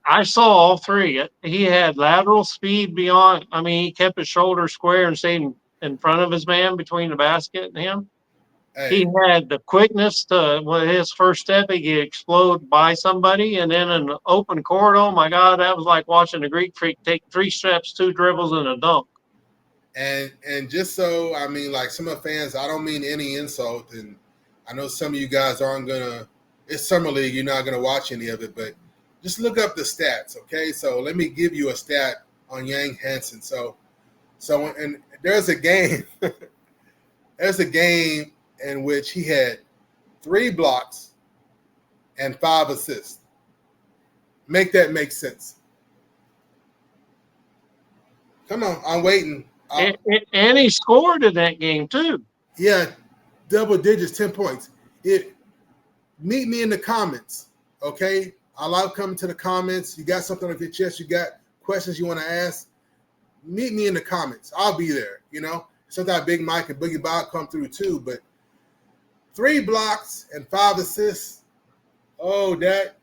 I saw all three. He had lateral speed beyond. I mean, he kept his shoulder square and stayed in front of his man between the basket and him. Hey. He had the quickness to, with his first step, he could explode by somebody. And then in the open court, oh my God, that was like watching a Greek freak take 3 steps, 2 dribbles, and a dunk. And just so, like some of the fans, I don't mean any insult. And I know some of you guys aren't going to, it's Summer League, you're not going to watch any of it, but just look up the stats, okay? So let me give you a stat on Yang Hansen. So and there's a game, in which he had 3 blocks and 5 assists. Make that make sense. Come on, I'm waiting. And he scored in that game too. Yeah, double digits, 10 points. Meet me in the comments, okay? I love coming to the comments. You got something on your chest, you got questions you want to ask, meet me in the comments. I'll be there, Sometimes Big Mike and Boogie Bob come through too, but 3 blocks and 5 assists. Oh, that's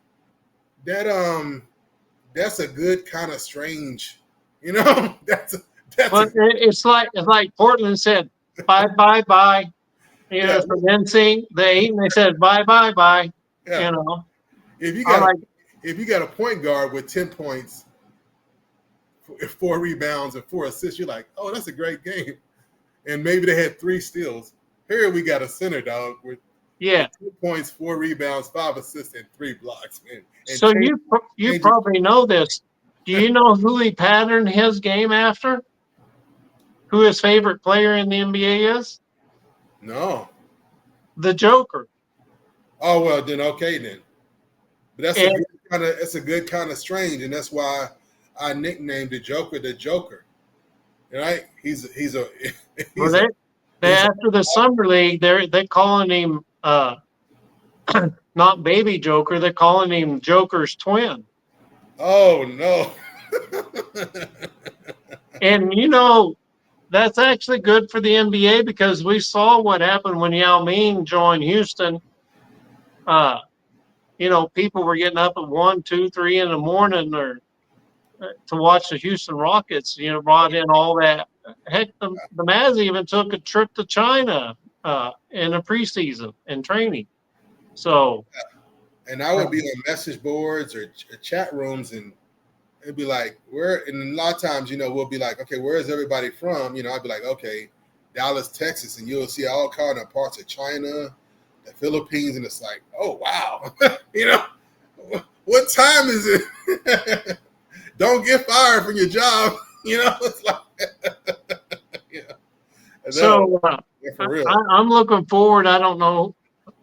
a good kind of strange, It's like Portland said, bye. For NC, they said bye. Yeah. If you got a point guard with 10 points, 4 rebounds, and 4 assists, you're like, oh, that's a great game. And maybe they had 3 steals. Here we got a center, dog, with 2 points, 4 rebounds, 5 assists, and 3 blocks, man. So you probably know this. Do you know who he patterned his game after? Who his favorite player in the NBA is? No. The Joker. Oh, well, then okay then. But that's a good kind of strange, and that's why I nicknamed the Joker. Right? He's after the Summer League, they're calling him not Baby Joker. They're calling him Joker's twin. Oh no! And that's actually good for the NBA because we saw what happened when Yao Ming joined Houston. Uh, people were getting up at 1, 2, 3 in the morning or to watch the Houston Rockets. Brought in all that. Heck, the Mavs even took a trip to China in the preseason and training. So, And I would be on message boards or chat rooms, and it'd be like, where? And a lot of times, we'll be like, okay, where is everybody from? I'd be like, okay, Dallas, Texas, and you'll see all kind of parts of China, the Philippines, and it's like, oh wow, what time is it? Don't get fired from your job. It's like, yeah. so For real. I'm looking forward. I don't know.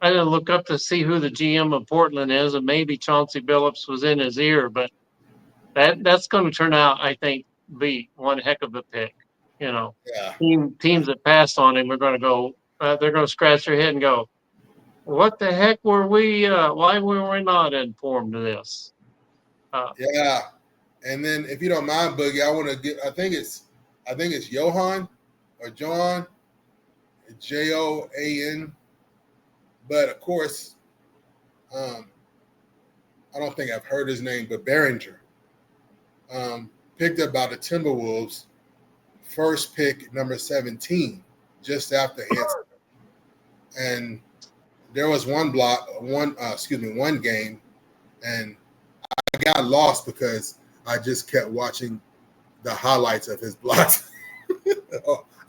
I didn't look up to see who the GM of Portland is, and maybe Chauncey Billups was in his ear, but that's going to turn out, I think, be one heck of a pick. Yeah. Teams that passed on him are going to go. They're going to scratch their head and go, "What the heck were we? Why were we not informed of this?" Yeah. And then, if you don't mind, Boogie, I want to get. I think it's Johan or Joan, Joan. But of course, I don't think I've heard his name, but Behringer, picked up by the Timberwolves, first pick, number 17, just after Hanson. And there was one game, and I got lost because I just kept watching the highlights of his blocks.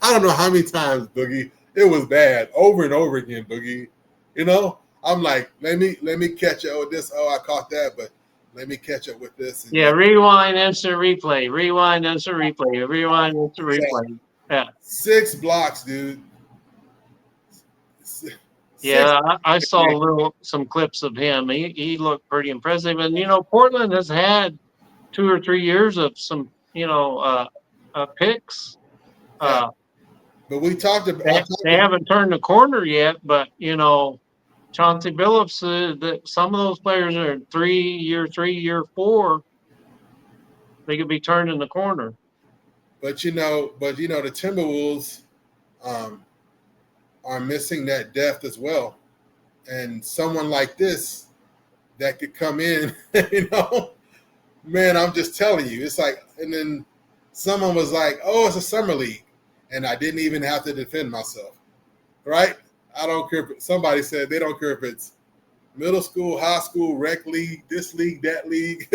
I don't know how many times, Boogie. It was bad over and over again, Boogie. I'm like, let me catch up with this. Oh, I caught that, but let me catch up with this. And rewind, instant replay. Rewind, instant replay. Rewind, instant replay. Yeah. 6 blocks, dude. I saw some clips of him. He looked pretty impressive. And Portland has had 2 or 3 years of some picks. But we talked about they haven't turned the corner yet. But Chauncey Billups, some of those players are 3-year, 4. They could be turning the corner. But the Timberwolves are missing that depth as well, and someone like this that could come in, man, I'm just telling you, it's like. And then someone was like, "Oh, it's a summer league," and I didn't even have to defend myself, right? I don't care. Somebody said they don't care if it's middle school, high school, rec league, this league, that league.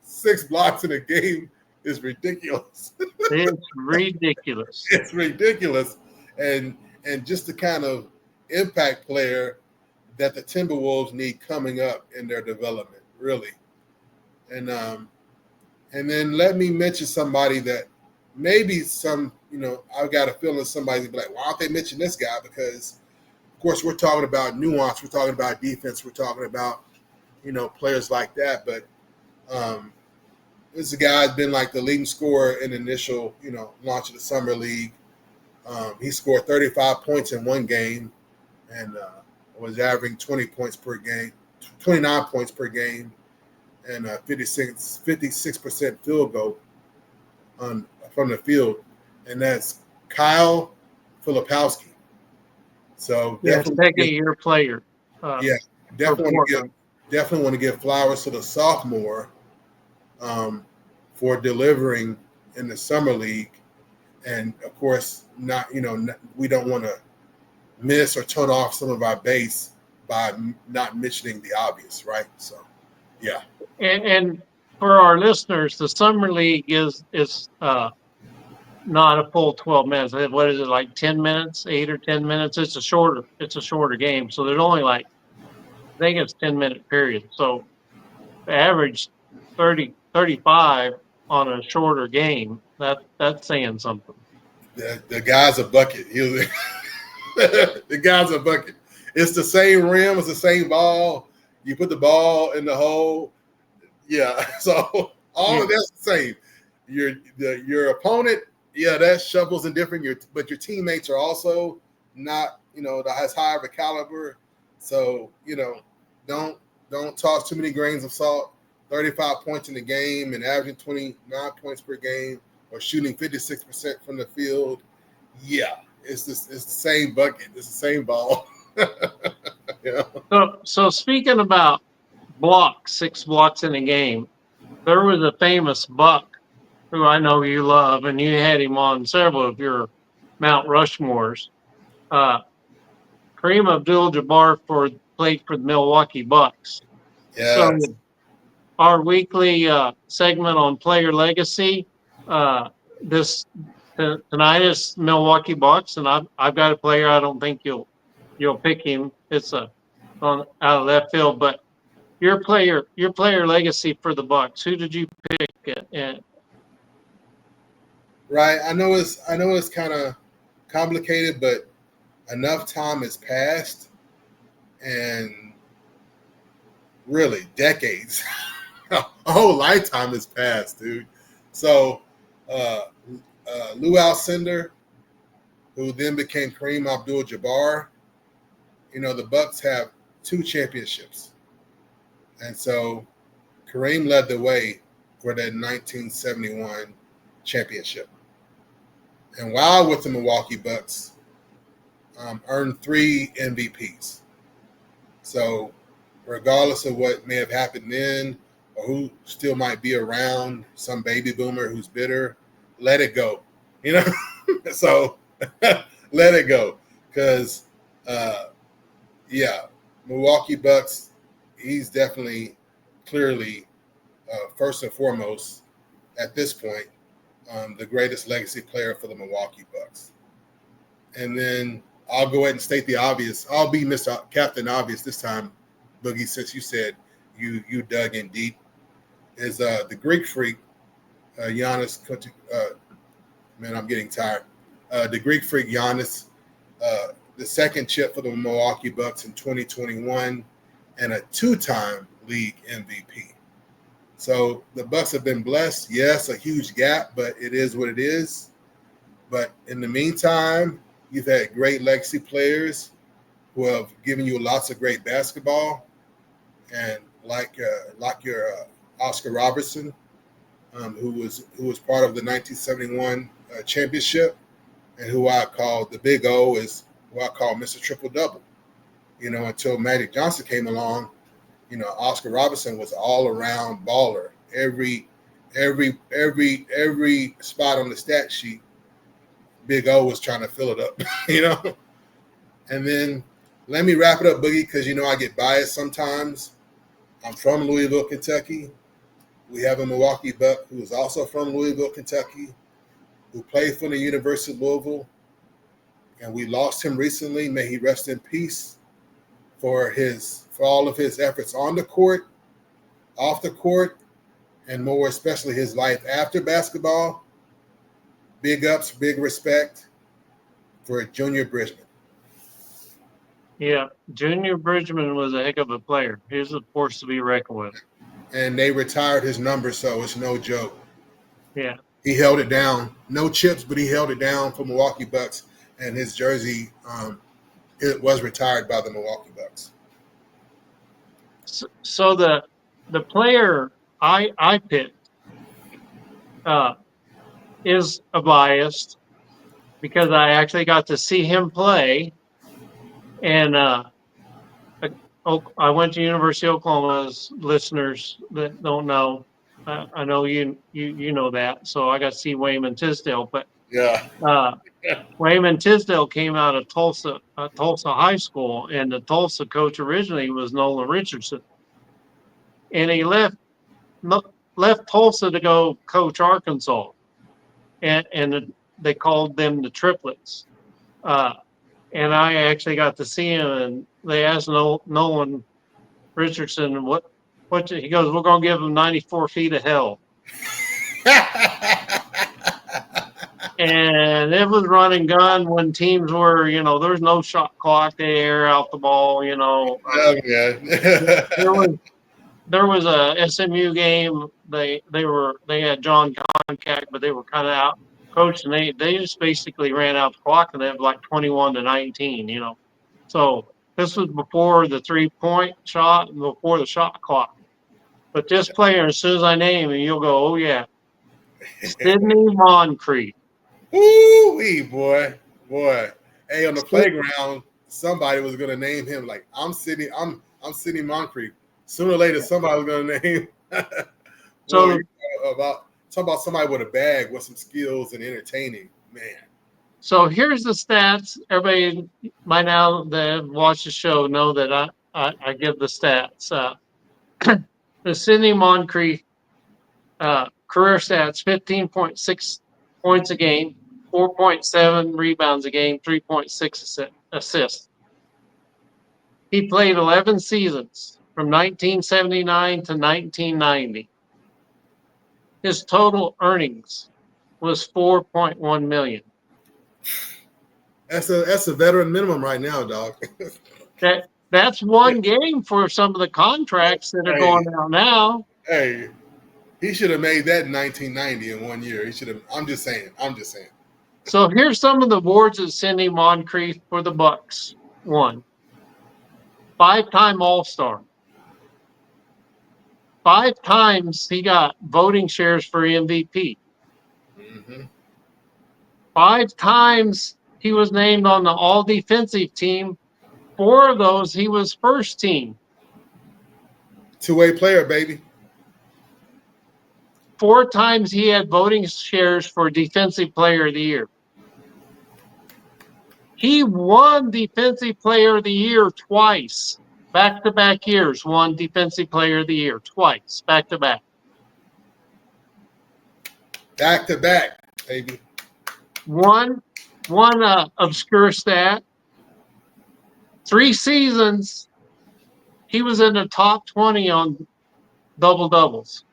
6 blocks in a game is ridiculous. It's ridiculous. It's ridiculous. And just the kind of impact player that the Timberwolves need coming up in their development, really. And then let me mention somebody that maybe I've got a feeling somebody's be like, why don't they mention this guy? Because, of course, we're talking about nuance. We're talking about defense. We're talking about, players like that. But this guy has been like the leading scorer in the initial, launch of the summer league. He scored 35 points in one game and was averaging 20 points per game, 29 points per game, and 56% field goal from the field. And that's Kyle Filipowski. So second-year player. Definitely want to give flowers to the sophomore for delivering in the summer league. And of course, we don't want to miss or turn off some of our base by not mentioning the obvious, right? So, yeah. And for our listeners, the summer league is not a full 12 minutes. What is it, like 10 minutes, 8 or 10 minutes? It's a shorter game. So there's only I think it's 10-minute period. So the average 30, 35 on a shorter game. That's saying something. The guy's a bucket. The guy's a bucket. It's the same rim. It's the same ball. You put the ball in the hole. Yeah. So all of that's the same. Your opponent, that shovels and different. But your teammates are also not, as high of a caliber. So don't toss too many grains of salt. 35 points in the game and averaging 29 points per game, or shooting 56% from the field, Yeah, it's the same bucket. It's the same ball. Yeah. So speaking about blocks, 6 blocks in a game, there was a famous Buck who I know you love, and you had him on several of your Mount Rushmores. Uh, Kareem Abdul-Jabbar played for the Milwaukee Bucks. So Yes. our weekly segment on player legacy, uh, this tonight is Milwaukee Bucks, and I've got a player. I don't think you'll pick him. It's on out of left field, but your player legacy for the Bucks. Who did you pick? Right. I know it's kind of complicated, but enough time has passed, and really decades, a whole lifetime has passed, dude. So, uh, Lou Alcindor, who then became Kareem Abdul-Jabbar. You know, the Bucks have 2 championships, and so Kareem led the way for that 1971 championship. And while with the Milwaukee Bucks, earned 3 MVPs. So, regardless of what may have happened then or who still might be around, some baby boomer who's bitter, let it go. You know, so let it go because, yeah, Milwaukee Bucks. He's definitely, clearly, first and foremost at this point, the greatest legacy player for the Milwaukee Bucks. And then I'll go ahead and state the obvious. I'll be Mr. Captain Obvious this time, Boogie, since you said you dug in deep. Is the Greek freak, Giannis. Man, I'm getting tired. The Greek freak Giannis, the second chip for the Milwaukee Bucks in 2021, and a 2-time league MVP. So the Bucks have been blessed. Yes, a huge gap, but it is what it is. But in the meantime, you've had great legacy players who have given you lots of great basketball, and like your Oscar Robertson, who was part of the 1971 championship, and who I call the Big O, is who I call Mr. Triple Double. You know, until Magic Johnson came along, you know, Oscar Robertson was all around baller. Every spot on the stat sheet, Big O was trying to fill it up. You know, and then let me wrap it up, Boogie, because you know I get biased sometimes. I'm from Louisville, Kentucky. We have a Milwaukee Buck who is also from Louisville, Kentucky, who played for the University of Louisville, and we lost him recently. May he rest in peace for all of his efforts on the court, off the court, and more especially his life after basketball. Big ups, big respect for Junior Bridgman. Yeah, Junior Bridgman was a heck of a player. He was a force to be reckoned with. And they retired his number, so it's no joke. Yeah. He held it down. No chips, but he held it down for Milwaukee Bucks, and his jersey it was retired by the Milwaukee Bucks. So the player I picked is a biased because I actually got to see him play, and I went to University of Oklahoma's listeners that don't know. I know you know that, so I got to see Wayman Tisdale, but Yeah. Wayman Tisdale came out of Tulsa High School, and the Tulsa coach originally was Nolan Richardson, and he left Tulsa to go coach Arkansas, and they called them the Triplets. And I actually got to see him, and they asked Nolan Richardson what he goes, we're gonna give him 94 feet of hell. And it was run and gun when teams were, there's no shot clock, they air out the ball, Oh, yeah. there was a SMU game. They had John Concack, but they were kind of out coached, and they just basically ran out the clock, and they had like 21-19. So this was before the 3-point shot and before the shot clock. But this player, as soon as I name him, you'll go, oh yeah, Sidney Moncrief. Ooh-wee, boy. Boy, hey, on the So, playground, somebody was gonna name him like I'm Sidney Moncrief. Sooner or later, somebody was gonna name. Boy, so you talk about somebody with a bag with some skills and entertaining, man. So here's the stats. Everybody by now that watch the show know that I give the stats. The Sidney Moncrief career stats: 15.6 points a game, 4.7 rebounds a game, 3.6 assists. He played 11 seasons from 1979 to 1990. His total earnings was 4.1 million. That's a veteran minimum right now, dog. That's one game for some of the contracts that are Hey, going out now. hey, he should have made that in 1990 in 1 year. He should have. I'm just saying. So here's some of the awards that Sidney Moncrief for the Bucks won. 5-time All-Star. 5 times he got voting shares for MVP. Mm-hmm. 5 times he was named on the All-Defensive team. 4 of those he was first team. Two-way player, baby. 4 times he had voting shares for Defensive Player of the Year. He won Defensive Player of the Year twice. Back-to-back years, won Defensive Player of the Year twice, back-to-back. Back to back, baby. One obscure stat. 3 seasons, he was in the top 20 on double-doubles.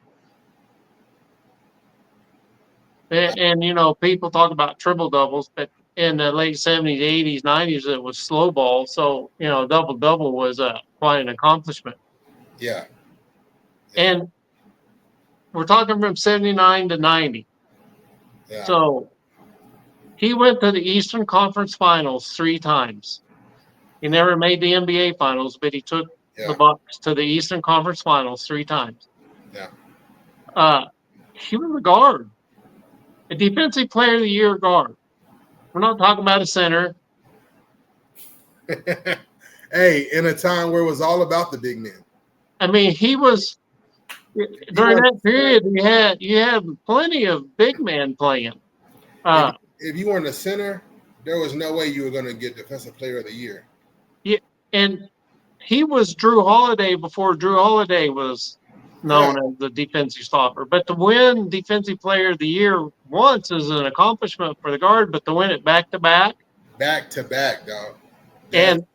And you know, people talk about triple-doubles, but in the late 70s, 80s, 90s, it was slow ball. So, you know, double-double was quite an accomplishment. Yeah. And we're talking from 79 to 90. Yeah. So he went to the Eastern Conference Finals 3 times. He never made the NBA Finals, but he took the Bucks to the Eastern Conference Finals 3 times. Yeah. He was a guard, a Defensive Player of the Year guard. We're not talking about a center. Hey, in a time where it was all about the big men. I mean, he was during that period. You had plenty of big men playing. If you weren't a center, there was no way you were going to get Defensive Player of the Year. Yeah, and he was Drew Holiday before Drew Holiday was known as the defensive stopper. But to win Defensive Player of the Year once is an accomplishment for the guard, but to win it back to back, dog. And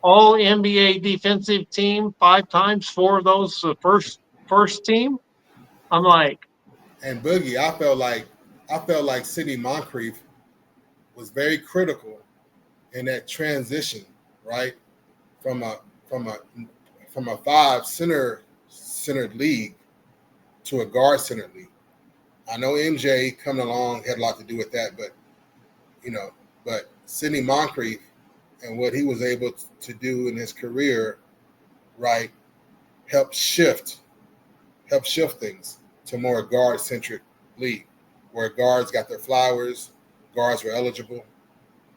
all NBA defensive team 5 times, 4 of those the first team. I'm like, and Boogie, I felt like Sidney Moncrief was very critical in that transition, right? From a 5 centered league to a guard centered league. I know MJ coming along had a lot to do with that, but Sidney Moncrief and what he was able to do in his career, right, helped shift things to more guard centric league where guards got their flowers, guards were eligible,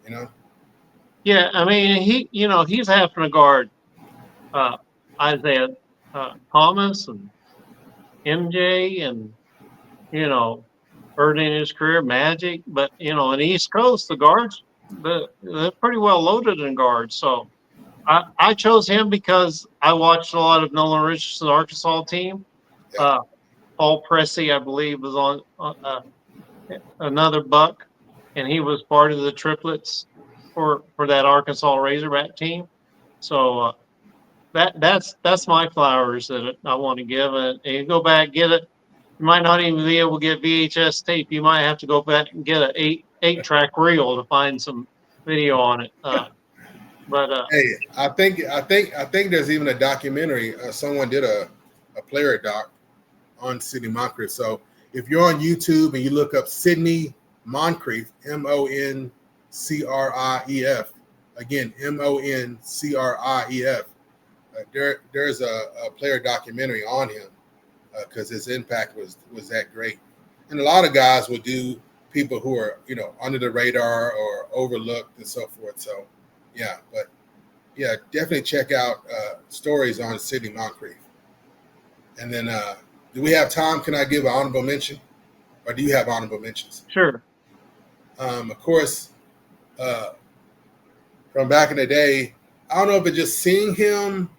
you know. Yeah, I mean he's having to guard Isaiah Thomas and MJ and early in his career Magic, but in the East Coast the guards they're pretty well loaded in guards. So I chose him because I watched a lot of Nolan Richardson's Arkansas team. Paul Pressey, I believe, was on another Buck, and he was part of the triplets for that Arkansas Razorback team. So that's my flowers that I want to give it. And you go back, get it. You might not even be able to get VHS tape. You might have to go back and get a 8-track reel to find some video on it. Hey, I think there's even a documentary. Someone did a player doc on Sidney Moncrief. So if you're on YouTube and you look up Sidney Moncrief, Moncrief, again Moncrief, there's a player documentary on him because his impact was that great. And a lot of guys would do people who are, under the radar or overlooked and so forth. So, yeah, but yeah, definitely check out stories on Sidney Moncrief. And then, do we have time? Can I give an honorable mention, or do you have honorable mentions? Sure. Of course, from back in the day, I don't know if it's just seeing him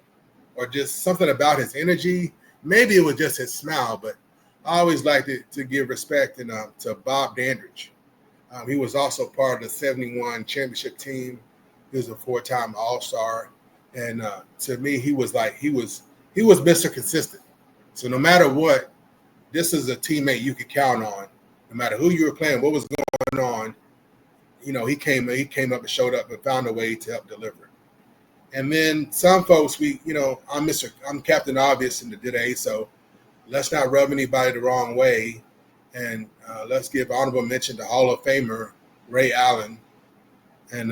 or just something about his energy. Maybe it was just his smile, but I always liked to give respect to Bob Dandridge. He was also part of the 71 championship team. He was a 4-time All-Star. And to me, he was Mr. Consistent. So no matter what, this is a teammate you could count on. No matter who you were playing, what was going on, he came up and showed up and found a way to help deliver. And then some folks, I'm Captain Obvious in the today, so let's not rub anybody the wrong way. And let's give honorable mention to Hall of Famer Ray Allen. And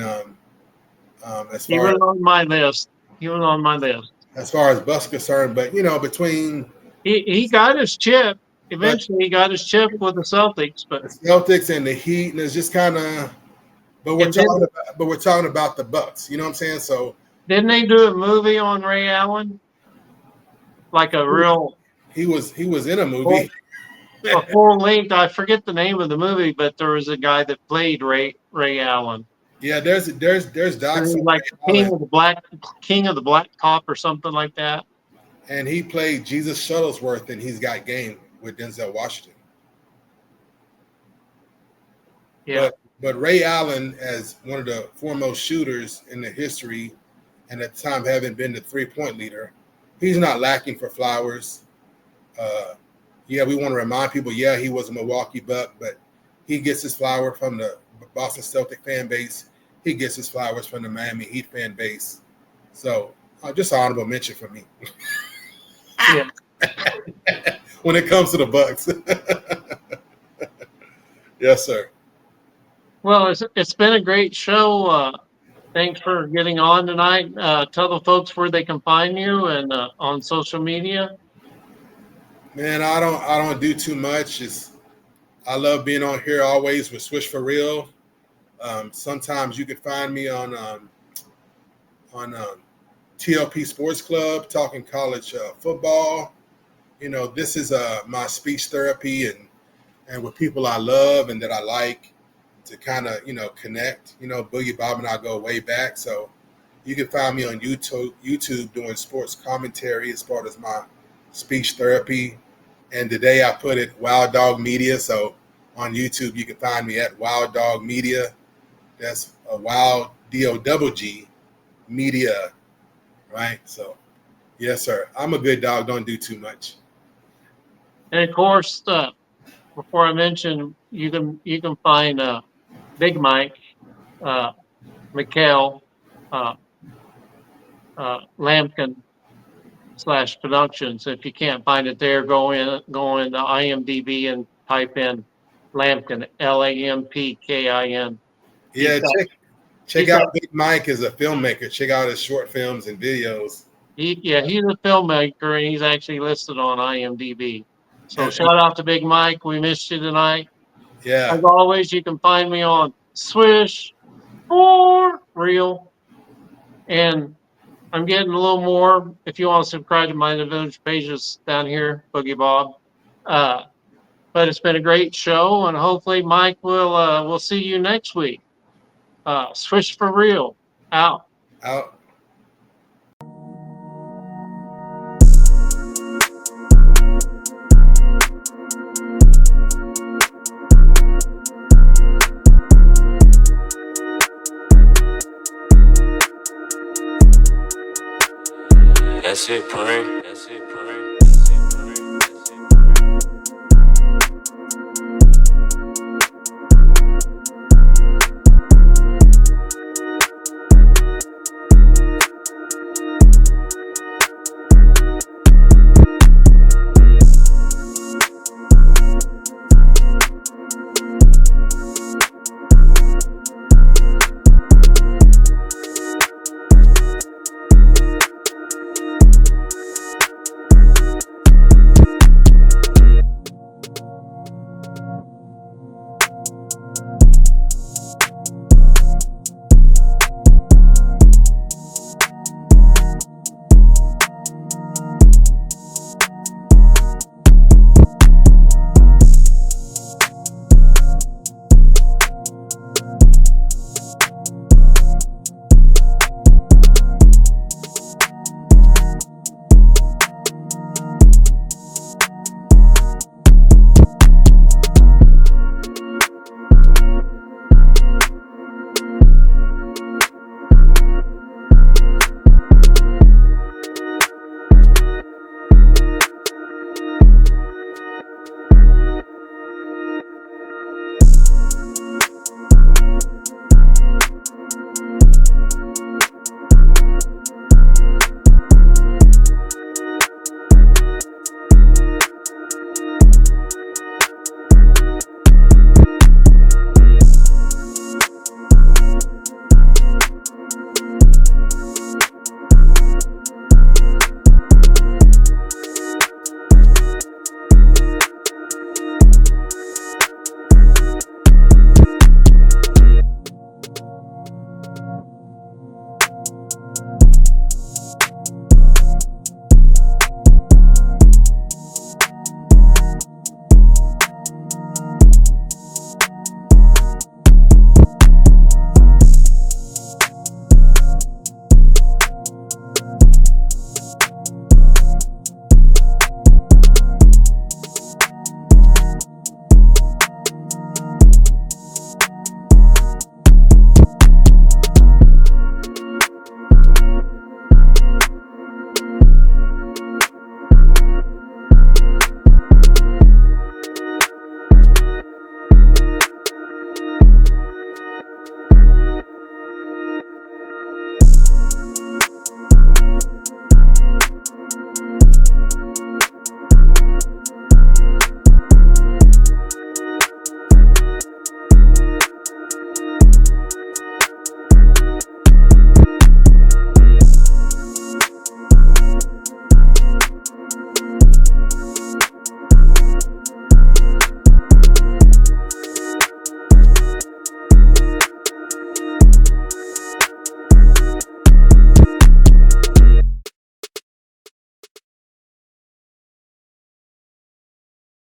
he was on my list. He was on my list. As far as Buck's concerned, but between he got his chip. Eventually, he got his chip with the Celtics, but the Celtics and the Heat, and it's just kind of. But we're talking about the Bucks. You know what I'm saying? So didn't they do a movie on Ray Allen? Like a real. He was in a movie. A full length. I forget the name of the movie, but there was a guy that played Ray Allen. Yeah, there's docs like King of the Black Top or something like that. And he played Jesus Shuttlesworth in He's Got Game with Denzel Washington. Yeah. But Ray Allen, as one of the foremost shooters in the history, and at the time having been the 3-point leader, he's not lacking for flowers. We want to remind people, he was a Milwaukee Buck, but he gets his flower from the Boston Celtic fan base. He gets his flowers from the Miami Heat fan base. So just an honorable mention for me. Yeah. When it comes to the Bucks. Yes, sir. Well, it's been a great show. Thanks for getting on tonight. Tell the folks where they can find you and on social media. Man, I don't do too much. I love being on here always with Swish for Real. Sometimes you can find me on TLP Sports Club talking college football. This is my speech therapy and with people I love and that I like to kind of connect. Boogie Bob and I go way back, so you can find me on YouTube doing sports commentary as part of my speech therapy. And today I put it Wild Dog Media. So on YouTube, you can find me at Wild Dog Media. That's a Wild DOGG Media, right? So, yes, sir. I'm a good dog. Don't do too much. And of course, before I mention, you can find Big Mike, Mikhail, Lampkin /Productions. If you can't find it there, go into IMDb and type in Lampkin, Lampkin. Yeah, check out Big Mike as a filmmaker. Check out his short films and videos. He's a filmmaker, and he's actually listed on IMDb. So shout out to Big Mike. We missed you tonight. Yeah. As always, you can find me on Swish for Real. And I'm getting a little more. If you want to subscribe to my village pages down here, Boogie Bob. But it's been a great show, and hopefully Mike will see you next week. Swish for Real. Out. That's it, Pray.